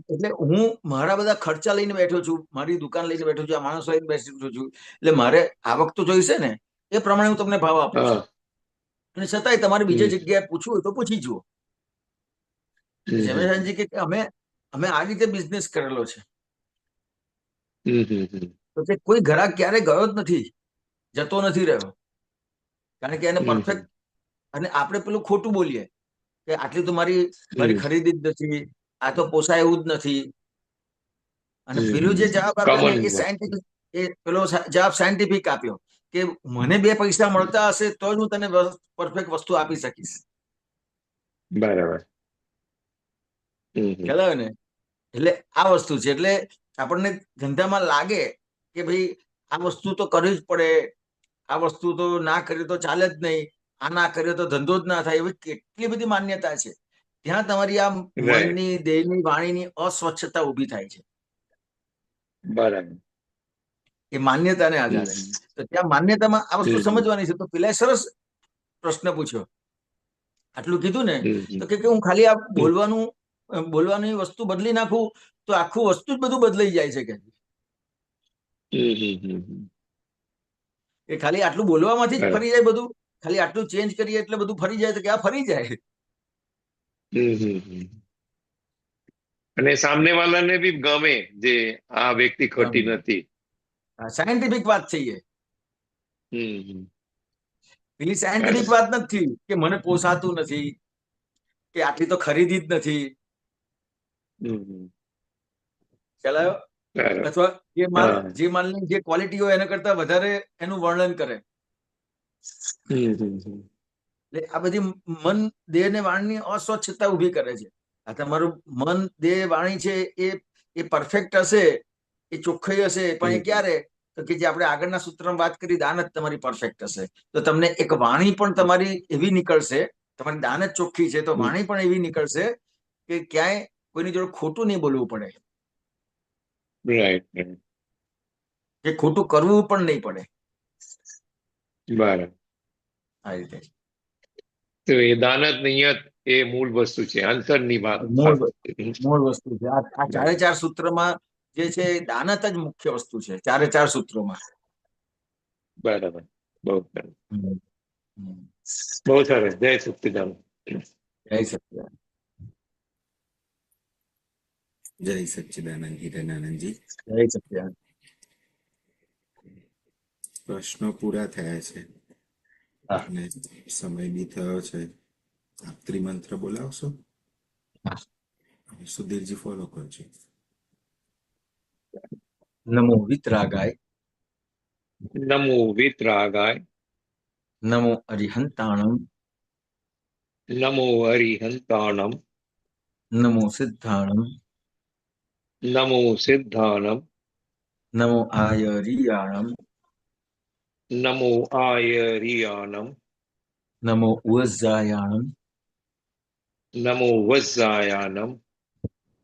એટલે હું મારા બધા ખર્ચા લઈને બેઠો છું, મારી દુકાન લઈને બેઠો છું, આ માણસો લઈને બેઠો છું. એટલે મારે આવક તો જોઈશે ને, એ પ્રમાણે હું તમને ભાવ આપું છું. અને છતાંય તમારે બીજી જગ્યાએ પૂછવું હોય તો પૂછી જુઓ. જમેશાનજી કે અમે આ રીતે બિઝનેસ કરેલો છે. તો તે કોઈ ઘરાક ક્યારે ગયો જ નથી, જતો નથી રહ્યો. કારણ કે એને પરફેક્ટ, અને આપણે પેલું ખોટું બોલીએ કે આટલી તો મારી ખરીદી જ નથી, આ તો પોસાય એવું જ નથી. અને પેલો જે જવાબ આપ્યો ને એ સાયન્ટિફિક, એ પેલો જવાબ સાયન્ટિફિક આપ્યો કે મને 2 પૈસા મળતા હશે તો જ હું તને પરફેક્ટ વસ્તુ આપી શકીશ. બરાબર. ખ્યાલ આવે ને? એટલે આ વસ્તુ છે. એટલે આપણને ધંધામાં લાગે કે ભાઈ આ વસ્તુ તો કરવી જ પડે, આ વસ્તુ તો ના કરીએ તો ચાલે જ નહીં, આ ના કરીએ તો ધંધો જ ના થાય, એવી કેટલી બધી માન્યતા છે. ત્યાં તમારી આ મનની, દેહની, વાણીની અસ્વચ્છતા ઊભી થાય છે. બરાબર. એ માન્યતાને આધારે. તો ત્યાં માન્યતામાં આ વસ્તુ સમજવાની છે. તો પેલા સરસ પ્રશ્ન પૂછ્યો, આટલું કીધું ને, તો કે હું ખાલી આ બોલવાની વસ્તુ બદલી નાખું તો આખું વસ્તુ જ બધું બદલાઈ જાય છે કે ખાલી આટલું બોલવામાંથી જ ફરી જાય બધું, ખાલી આટલું ચેન્જ કરીએ એટલે બધું ફરી જાય. તો કે આ ફરી જાય. અને સામને વાળાને બી ગમે જે આ વ્યક્તિ ખોટી નથી. સાયન્ટિફિક વાત છે એ. પેલી સાયન્ટિફિક વાત નથી કે મને પોસાતું નથી, કે આટલી તો ખરીદી જ નથી. ખ્યાલ આવ્યો? અથવા જે માલની જે ક્વોલિટી હોય એના કરતા વધારે એનું વર્ણન કરે. એટલે આ બધી મન, દેહ ને વાણીની અસ્વચ્છતા ઊભી કરે છે. આ તમારું મન, દેહ, વાણી છે એ પરફેક્ટ હશે, એ ચોખ્ખાઈ હશે, પણ એ ક્યારે? તો કે જે આપણે આગળના સૂત્રમાં વાત કરી, દાન જ તમારી પરફેક્ટ હશે. તો તમને એક વાણી પણ તમારી એવી નીકળશે, તમારી દાન જ ચોખ્ખી છે તો વાણી પણ એવી નીકળશે કે ક્યાંય કોઈની જોડે ખોટું નહીં બોલવું પડે. રાઈટ. કે ખોટું કરવું પણ નહીં પડે. બરાબર. આ રીતે તો એ દાનત નિયત એ મૂળ વસ્તુ છે, અંતરની વાત. મૂળ વસ્તુ છે. આ ચારે ચાર સૂત્રમાં જે છે એ દાનત જ મુખ્ય વસ્તુ છે, ચારે ચાર સૂત્રોમાં. બરાબર. બહુ સરસ. હમ. બહુ સરસ. જય સચ્ચિદાનંદ. જય સચ્ચિદાનંદ. જય સચ્ચિદાનંદ હિરેનાનંદજી. જય સચ્ચિદાનંદ. પ્રશ્નો પૂરા થયા છે હા. અને સમય બી થયો છે. આપ ત્રિમંત્ર બોલાવશો? હા. સુધીરજી ફોલો કરજો. નમો વિતરાગાય, નમો વિતરાગાય, નમો અરિહંતાણમ, નમો હરિહંતાણમ, નમો સિદ્ધાણમ, નમો સિદ્ધાણમ, નમો આયરિયાણમ, નમો આયરિયાણમ, નમો ઉવઝાયાણમ, નમો વજ્જાયાનમ,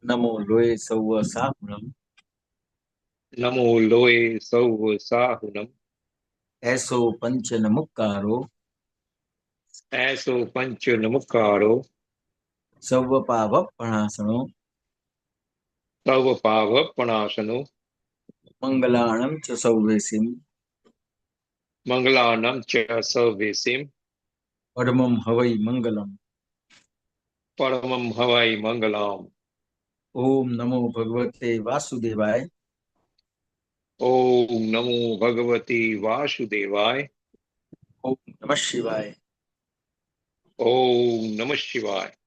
નમો લોય સૌવ સાહુણમ, નમો લોય સૌ સાહુનમ, એસો પંચ નમુકારો, એસો પંચ નમુકારો, સૌવ પાવ પણાસણો, સર્વ પાવ પણાસનો, મંગલાણમ ચ સૌવેસીમ, મંગલાનમ ચ સર્વેસીમ, પરમમ હવૈ મંગલમ. પરમમ હવાઈ મંગલામ. ઓમ નમો ભગવતે વાસુદેવાય, ઓમ નમો ભગવતી વાસુદેવાય, ઓમ નમઃ શિવાય. ઓમ નમઃ શિવાય.